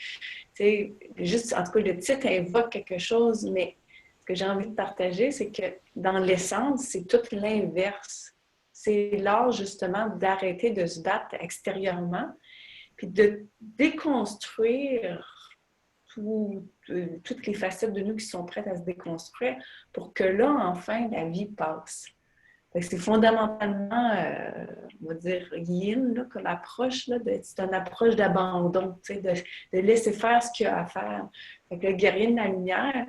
juste, en tout cas, le titre invoque quelque chose, mais ce que j'ai envie de partager, c'est que dans l'essence, c'est tout l'inverse. C'est l'art, justement, d'arrêter de se battre extérieurement, puis de déconstruire toutes les facettes de nous qui sont prêtes à se déconstruire pour que là, enfin, la vie passe. C'est fondamentalement, on va dire, yin, là, comme approche, là, c'est une approche d'abandon, de laisser faire ce qu'il y a à faire. Fait que le guerrier de la lumière,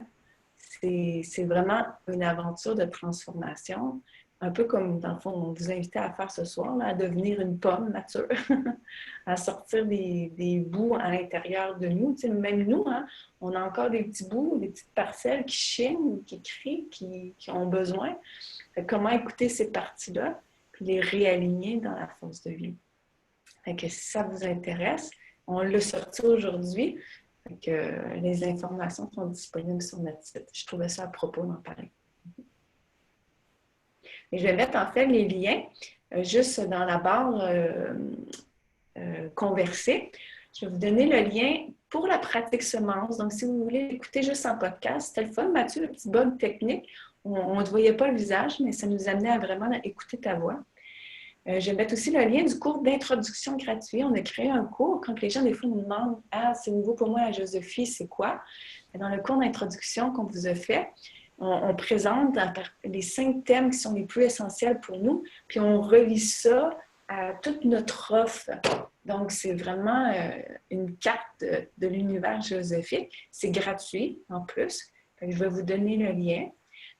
c'est vraiment une aventure de transformation, un peu comme, dans le fond, on vous invitait à faire ce soir, là, à devenir une pomme nature, à sortir des bouts à l'intérieur de nous. Tu sais, même nous, hein, on a encore des petits bouts, des petites parcelles qui chignent, qui crient, qui ont besoin. Fait, comment écouter ces parties-là, puis les réaligner dans la force de vie. Fait que si ça vous intéresse, on l'a sorti aujourd'hui. Donc, les informations sont disponibles sur notre site. Je trouvais ça à propos d'en parler. Et je vais mettre en fait les liens juste dans la barre conversée. Je vais vous donner le lien pour la pratique semence. Donc, si vous voulez écouter juste en podcast, c'était le fun, Mathieu, le petit bug technique. On ne te voyait pas le visage, mais ça nous amenait à vraiment écouter ta voix. Je vais mettre aussi le lien du cours d'introduction gratuit. On a créé un cours. Quand les gens, des fois, nous demandent « Ah, c'est nouveau pour moi, la Joséphie, c'est quoi? » Dans le cours d'introduction qu'on vous a fait, on présente les 5 thèmes qui sont les plus essentiels pour nous, puis on relie ça à toute notre offre. Donc, c'est vraiment une carte de l'univers géosophique. C'est gratuit, en plus. Je vais vous donner le lien.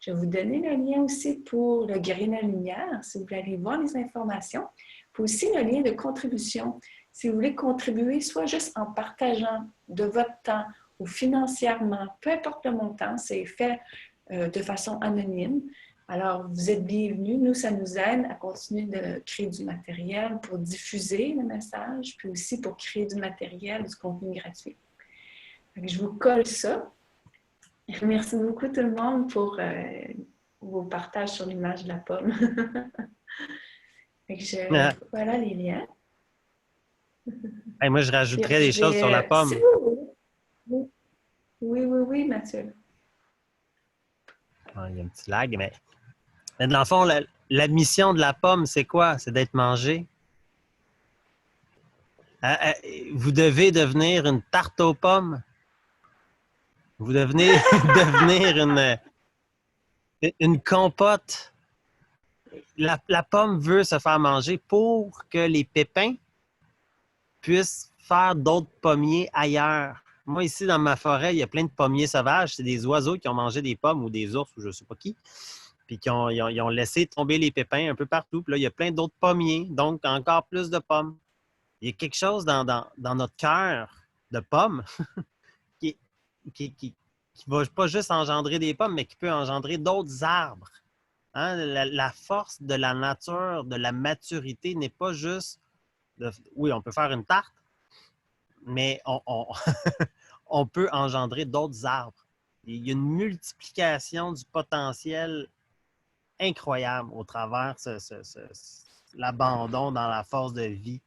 Je vais vous donner le lien aussi pour le guerrier de la lumière, si vous voulez aller voir les informations. Puis aussi le lien de contribution. Si vous voulez contribuer, soit juste en partageant de votre temps ou financièrement, peu importe le montant, c'est fait de façon anonyme. Alors, vous êtes bienvenus. Nous, ça nous aide à continuer de créer du matériel pour diffuser le message, puis aussi pour créer du matériel, du contenu gratuit. Donc, je vous colle ça. Merci beaucoup tout le monde pour vos partages sur l'image de la pomme. Voilà les liens. Hey, moi, je rajouterais des choses sur la pomme. Si vous voulez. Oui, Mathieu. Il y a un petit lag, mais dans le fond, la mission de la pomme, c'est quoi? C'est d'être mangée. Vous devez devenir une tarte aux pommes. Vous devenez devenir une compote. La pomme veut se faire manger pour que les pépins puissent faire d'autres pommiers ailleurs. Moi, ici, dans ma forêt, il y a plein de pommiers sauvages. C'est des oiseaux qui ont mangé des pommes ou des ours ou je ne sais pas qui, puis ils ont laissé tomber les pépins un peu partout. Puis là, il y a plein d'autres pommiers, donc encore plus de pommes. Il y a quelque chose dans notre cœur de pommes qui, qui ne va pas juste engendrer des pommes, mais qui peut engendrer d'autres arbres. Hein? La force de la nature, de la maturité n'est pas juste... oui, on peut faire une tarte, mais on peut engendrer d'autres arbres. Il y a une multiplication du potentiel incroyable au travers l'abandon dans la force de vie,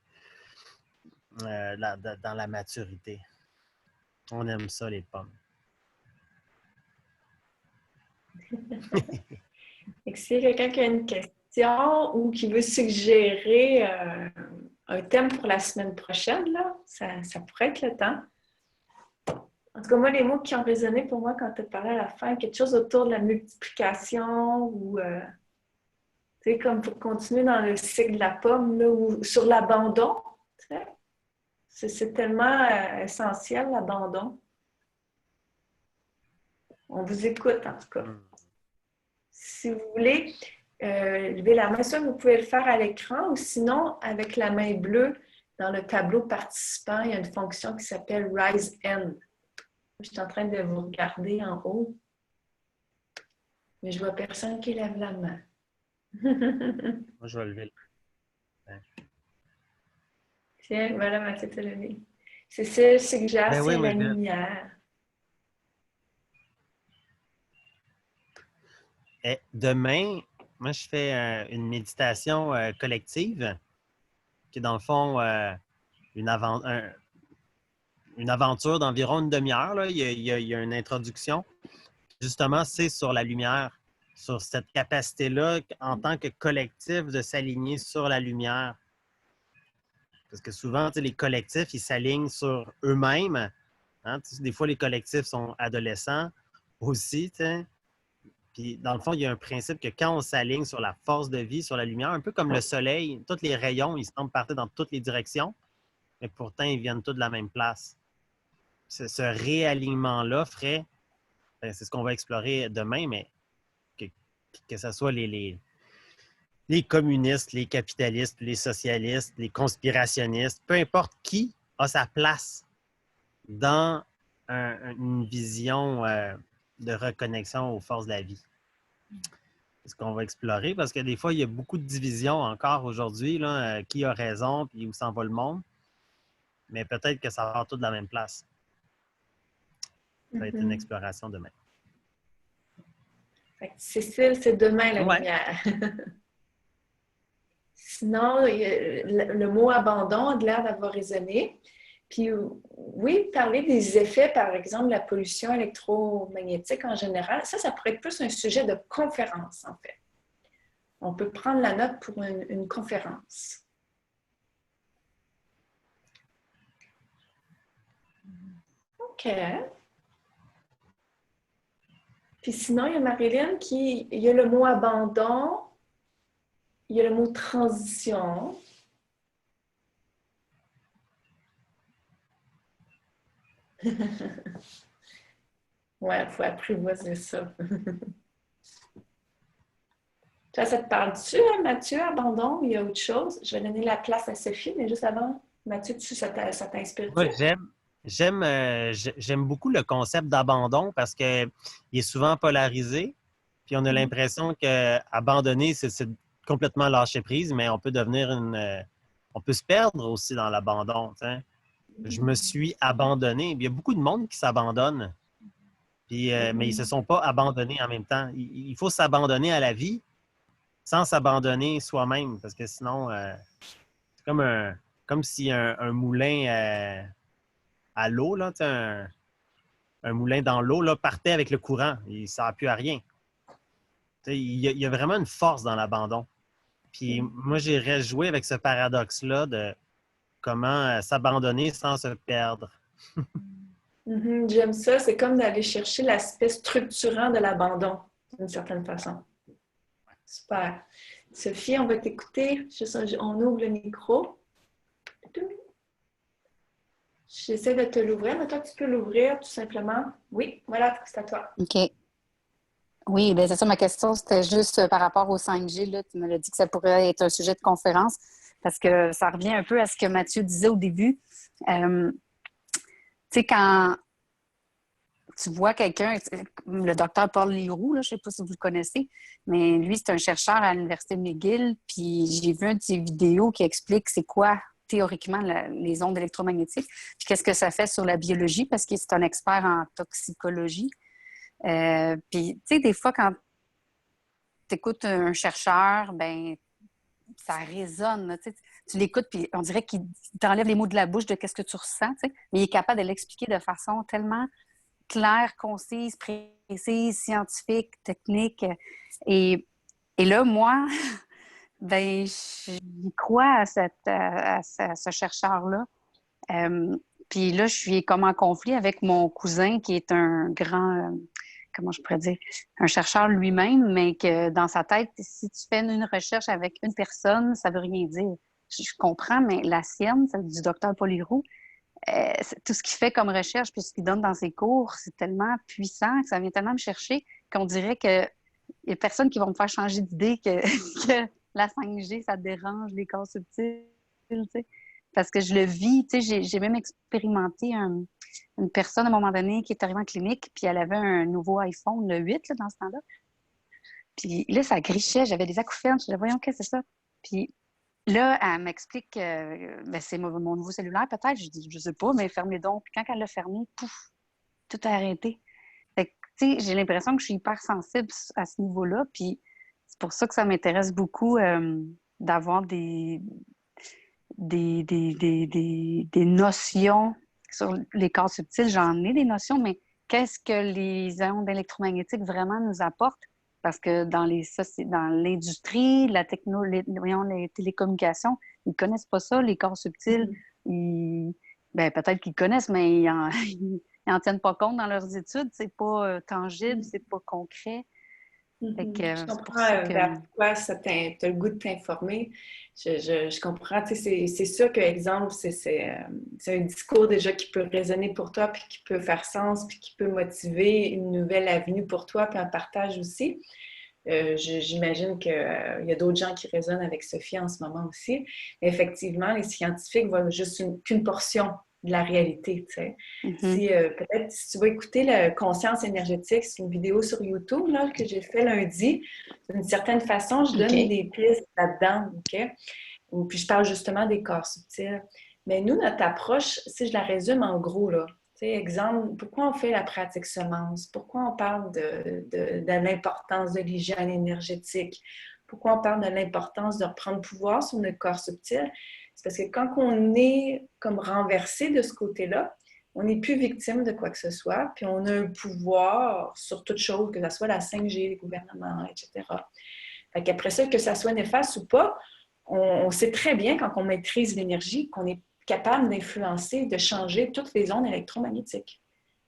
dans la maturité. On aime ça, les pommes. S'il y a quelqu'un qui a une question ou qui veut suggérer un thème pour la semaine prochaine, là, ça pourrait être le temps. En tout cas, moi, les mots qui ont résonné pour moi quand tu as parlé à la fin, quelque chose autour de la multiplication ou tu sais, comme pour continuer dans le cycle de la pomme là, ou sur l'abandon. Tu sais. C'est tellement essentiel, l'abandon. On vous écoute, en tout cas. Si vous voulez, levez la main. Ça, vous pouvez le faire à l'écran ou sinon, avec la main bleue, dans le tableau participant, il y a une fonction qui s'appelle Rise Hand. Je suis en train de vous regarder en haut, mais je vois personne qui lève la main. Moi, je vais lever. Tiens, voilà, Mathieu t'a levé. Cécile suggère Ben oui, c'est moi, la lumière. Demain, moi, je fais une méditation collective qui est dans le fond une aventure d'environ une demi-heure. Là. Il y a une introduction. Justement, c'est sur la lumière, sur cette capacité-là en tant que collectif de s'aligner sur la lumière. Parce que souvent, les collectifs, ils s'alignent sur eux-mêmes. Hein? Des fois, les collectifs sont adolescents aussi. T'sais. Puis, dans le fond, il y a un principe que quand on s'aligne sur la force de vie, sur la lumière, un peu comme le soleil, tous les rayons, ils semblent partir dans toutes les directions, mais pourtant, ils viennent tous de la même place. Ce réalignement-là ferait, c'est ce qu'on va explorer demain, mais que ce soit les communistes, les capitalistes, les socialistes, les conspirationnistes, peu importe qui a sa place dans une vision de reconnexion aux forces de la vie. C'est ce qu'on va explorer parce que des fois, il y a beaucoup de divisions encore aujourd'hui, là, qui a raison puis où s'en va le monde. Mais peut-être que ça va tout de la même place. Ça va être une exploration demain. Cécile, c'est demain la lumière. Sinon, le mot abandon a l'air d'avoir résonné. Puis oui, parler des effets, par exemple, de la pollution électromagnétique en général, ça pourrait être plus un sujet de conférence, en fait. On peut prendre la note pour une conférence. OK. Puis sinon, il y a Marilyn il y a le mot abandon, il y a le mot transition. Ouais, il faut apprivoiser ça. Ça te parle-tu, hein, Mathieu, abandon, ou il y a autre chose? Je vais donner la place à Sophie, mais juste avant, Mathieu, ça t'inspire-tu? Moi, j'aime beaucoup le concept d'abandon parce qu'il est souvent polarisé. Puis on a l'impression qu'abandonner, c'est complètement lâcher prise, mais on peut devenir on peut se perdre aussi dans l'abandon. T'sais. Je me suis abandonné. Il y a beaucoup de monde qui s'abandonne. Puis, mais ils ne se sont pas abandonnés en même temps. Il faut s'abandonner à la vie sans s'abandonner soi-même. Parce que sinon, c'est comme si un moulin à l'eau, là, un moulin dans l'eau, là, partait avec le courant. Il ne sert plus à rien. Il y a vraiment une force dans l'abandon. Puis moi, j'irais jouer avec ce paradoxe-là de comment s'abandonner sans se perdre. J'aime ça. C'est comme d'aller chercher l'aspect structurant de l'abandon, d'une certaine façon. Super. Sophie, on va t'écouter. On ouvre le micro. J'essaie de te l'ouvrir, mais toi, tu peux l'ouvrir tout simplement. Oui, voilà, c'est à toi. OK. Oui, bien, c'est ça, ma question, c'était juste par rapport au 5G, là, tu me l'as dit que ça pourrait être un sujet de conférence, parce que ça revient un peu à ce que Mathieu disait au début. Tu sais, quand tu vois quelqu'un, le docteur Paul Leroux, là, je ne sais pas si vous le connaissez, mais lui, c'est un chercheur à l'Université McGill, puis j'ai vu une de ses vidéos qui explique c'est quoi théoriquement les ondes électromagnétiques, puis qu'est-ce que ça fait sur la biologie, parce que c'est un expert en toxicologie. Puis, tu sais, des fois, quand tu écoutes un chercheur, ben ça résonne. Là, tu l'écoutes, puis on dirait qu'il t'enlève les mots de la bouche de qu'est-ce que tu ressens, tu sais, mais il est capable de l'expliquer de façon tellement claire, concise, précise, scientifique, technique. Et, et là, moi, ben, j'y crois à ce chercheur-là. Puis là, je suis comme en conflit avec mon cousin qui est un grand, comment je pourrais dire, un chercheur lui-même, mais que dans sa tête, si tu fais une recherche avec une personne, ça veut rien dire. Je comprends, mais la sienne, celle du docteur Poliroux, tout ce qu'il fait comme recherche puis ce qu'il donne dans ses cours, c'est tellement puissant que ça vient tellement me chercher qu'on dirait qu'il n'y a personne qui va me faire changer d'idée que, que la 5G, ça dérange les corps subtils, tu sais. Parce que je le vis, tu sais, j'ai même expérimenté une personne à un moment donné qui est arrivée en clinique, puis elle avait un nouveau iPhone, le 8, là, dans ce temps-là. Puis là, ça grichait, j'avais des acouphènes, je disais, voyons, qu'est-ce que c'est ça? Puis là, elle m'explique que ben, c'est mon nouveau cellulaire, peut-être. Je dis, je sais pas, mais ferme les donc. Puis quand elle l'a fermé, pouf, tout a arrêté. Fait que, tu sais, j'ai l'impression que je suis hyper sensible à ce niveau-là. Puis c'est pour ça que ça m'intéresse beaucoup d'avoir des notions sur les corps subtils. J'en ai des notions, mais qu'est-ce que les ondes électromagnétiques vraiment nous apportent? Parce que dans l'industrie, la techno, les télécommunications, ils ne connaissent pas ça, les corps subtils. Ben, peut-être qu'ils connaissent, mais ils en tiennent pas compte dans leurs études. C'est pas tangible, c'est pas concret. Fait que, Je c'est pour comprends ça que... vers quoi tu as le goût de t'informer. Je comprends. Tu sais, c'est sûr que, exemple, c'est un discours déjà qui peut résonner pour toi, puis qui peut faire sens, puis qui peut motiver une nouvelle avenue pour toi, puis un partage aussi. J'imagine qu'il y a d'autres gens qui résonnent avec Sophie en ce moment aussi. Mais effectivement, les scientifiques voient juste qu'une portion de la réalité, tu sais. Si, peut-être, si tu vas écouter le Conscience énergétique, c'est une vidéo sur YouTube là, que j'ai fait lundi. D'une certaine façon, je donne des pistes là-dedans, OK? Puis je parle justement des corps subtils. Mais nous, notre approche, si je la résume en gros, là, tu sais, exemple, pourquoi on fait la pratique semence? Pourquoi on parle de l'importance de l'hygiène énergétique? Pourquoi on parle de l'importance de reprendre pouvoir sur notre corps subtil? C'est parce que quand on est comme renversé de ce côté-là, on n'est plus victime de quoi que ce soit, puis on a un pouvoir sur toute chose, que ce soit la 5G, les gouvernements, etc. Fait qu'après ça, que ça soit néfaste ou pas, on sait très bien quand on maîtrise l'énergie qu'on est capable d'influencer, de changer toutes les ondes électromagnétiques.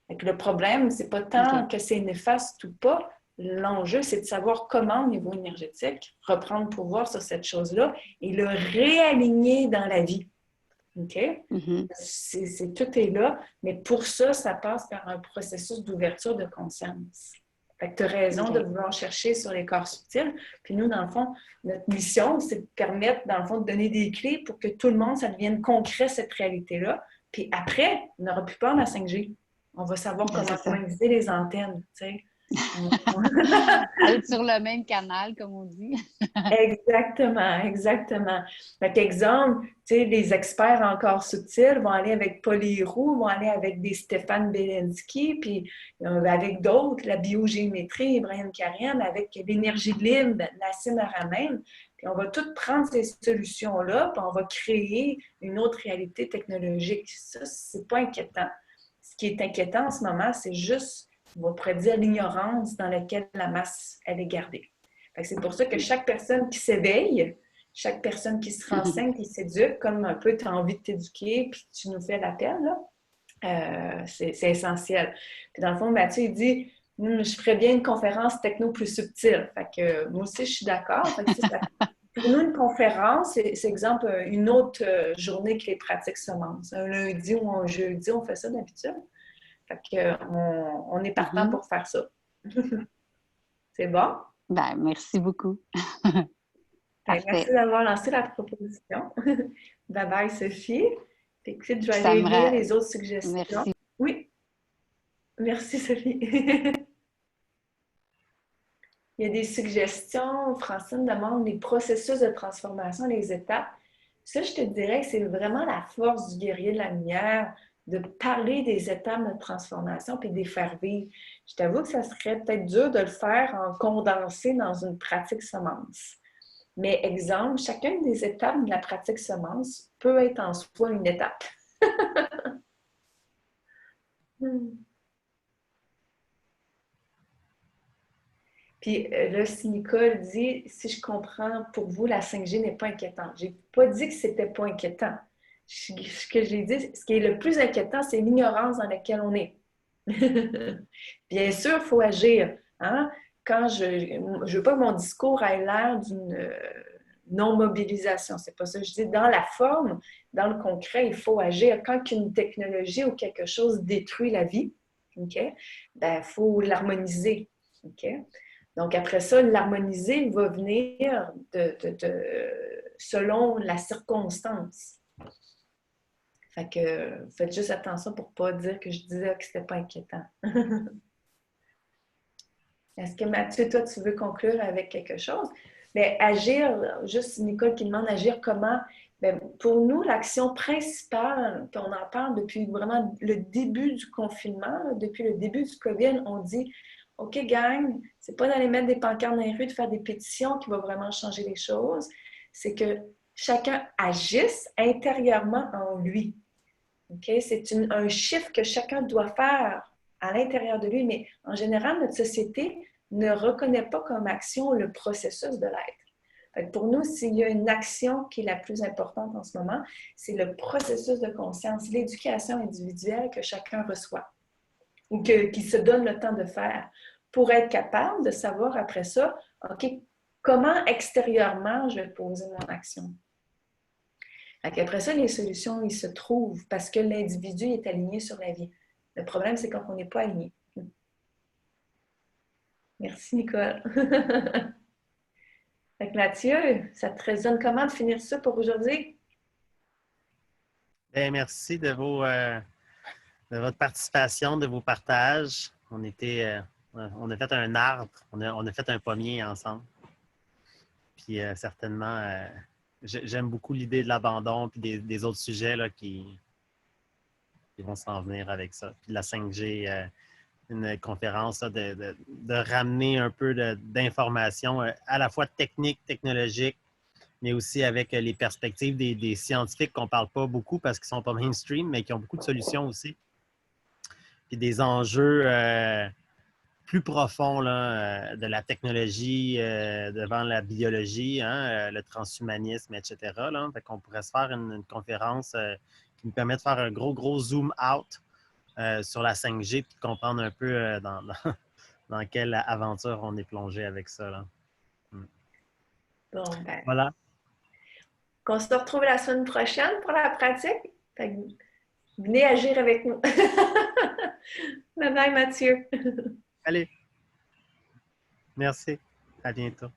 Fait que le problème, c'est pas tant que c'est néfaste ou pas, l'enjeu, c'est de savoir comment, au niveau énergétique, reprendre pouvoir sur cette chose-là et le réaligner dans la vie. OK? Tout est là, mais pour ça, ça passe par un processus d'ouverture de conscience. Fait que tu as raison de vouloir chercher sur les corps subtils. Puis nous, dans le fond, notre mission, c'est de permettre, dans le fond, de donner des clés pour que tout le monde, ça devienne concret, cette réalité-là. Puis après, on n'aura plus peur de la 5G. On va savoir comment pointer les antennes, tu sais. Être sur le même canal, comme on dit. Exactement, exactement. Fait qu'exemple, tu sais, les experts en corps subtils vont aller avec Paul Leroux, vont aller avec des Stéphane Belensky, puis avec d'autres, la biogéométrie, Ibrahim Karim, avec l'énergie de Limbe, Nassim Haramein. Puis on va toutes prendre ces solutions-là, puis on va créer une autre réalité technologique. Ça, c'est pas inquiétant. Ce qui est inquiétant en ce moment, c'est juste, on pourrait dire, l'ignorance dans laquelle la masse, elle est gardée. C'est pour ça que chaque personne qui s'éveille, chaque personne qui se renseigne, qui s'éduque, comme un peu tu as envie de t'éduquer, puis tu nous fais l'appel, là, C'est essentiel. Puis dans le fond, Mathieu, il dit je ferais bien une conférence techno plus subtile. Fait que moi aussi, je suis d'accord. Fait que, pour nous, une conférence, c'est exemple une autre journée que les pratiques semences. Un lundi ou un jeudi, on fait ça d'habitude. Fait que on est partant pour faire ça. C'est bon? Ben, merci beaucoup. Ben, merci d'avoir lancé la proposition. Bye bye, Sophie. Écoute, je vais aller lire les autres suggestions. Merci. Oui. Merci, Sophie. Il y a des suggestions. Francine demande les processus de transformation, les étapes. Ça, je te dirais que c'est vraiment la force du guerrier de la lumière de parler des étapes de transformation puis de les faire vivre. Je t'avoue que ça serait peut-être dur de le faire en condensé dans une pratique semence. Mais exemple, chacune des étapes de la pratique semence peut être en soi une étape. Puis là, si Nicole dit, si je comprends, pour vous, la 5G n'est pas inquiétante. Je n'ai pas dit que c'était pas inquiétant. Ce que j'ai dit, ce qui est le plus inquiétant, c'est l'ignorance dans laquelle on est. Bien sûr, il faut agir. Hein? Quand je ne veux pas que mon discours ait l'air d'une non-mobilisation. C'est pas ça que je dis. Dans la forme, dans le concret, il faut agir. Quand une technologie ou quelque chose détruit la vie, okay, ben, il faut l'harmoniser. Okay? Donc, après ça, l'harmoniser va venir selon la circonstance. Fait que faites juste attention pour ne pas dire que je disais que c'était pas inquiétant. Est-ce que Mathieu, toi, tu veux conclure avec quelque chose? Bien, agir, juste Nicole qui demande agir comment? Bien, pour nous, l'action principale, puis on en parle depuis vraiment le début du confinement, depuis le début du COVID, on dit OK, gang, c'est pas d'aller mettre des pancartes dans les rues, de faire des pétitions qui va vraiment changer les choses. C'est que chacun agisse intérieurement en lui. Okay? C'est un chiffre que chacun doit faire à l'intérieur de lui, mais en général, notre société ne reconnaît pas comme action le processus de l'être. Pour nous, s'il y a une action qui est la plus importante en ce moment, c'est le processus de conscience, l'éducation individuelle que chacun reçoit ou qui se donne le temps de faire pour être capable de savoir après ça, OK, comment extérieurement je vais poser mon action. Après ça, les solutions, ils se trouvent parce que l'individu est aligné sur la vie. Le problème, c'est quand on n'est pas aligné. Merci, Nicole. Fait que Mathieu, ça te résonne comment de finir ça pour aujourd'hui? Bien, merci de votre participation, de vos partages. On a fait un arbre, on a fait un pommier ensemble. Puis certainement, j'aime beaucoup l'idée de l'abandon puis des autres sujets là, qui vont s'en venir avec ça. Puis la 5G, une conférence là, de ramener un peu d'informations à la fois techniques, technologiques, mais aussi avec les perspectives des scientifiques qu'on ne parle pas beaucoup parce qu'ils ne sont pas mainstream, mais qui ont beaucoup de solutions aussi. Puis des enjeux plus profonds là, de la technologie devant la biologie, hein, le transhumanisme, etc. Là. Fait qu'on pourrait se faire une conférence qui nous permet de faire un gros zoom out sur la 5G et de comprendre un peu dans quelle aventure on est plongé avec ça. Là. Bon, ben. Voilà. Qu'on se retrouve la semaine prochaine pour la pratique. Fait que venez agir avec nous. Bye bye, Mathieu. Allez. Merci. À bientôt.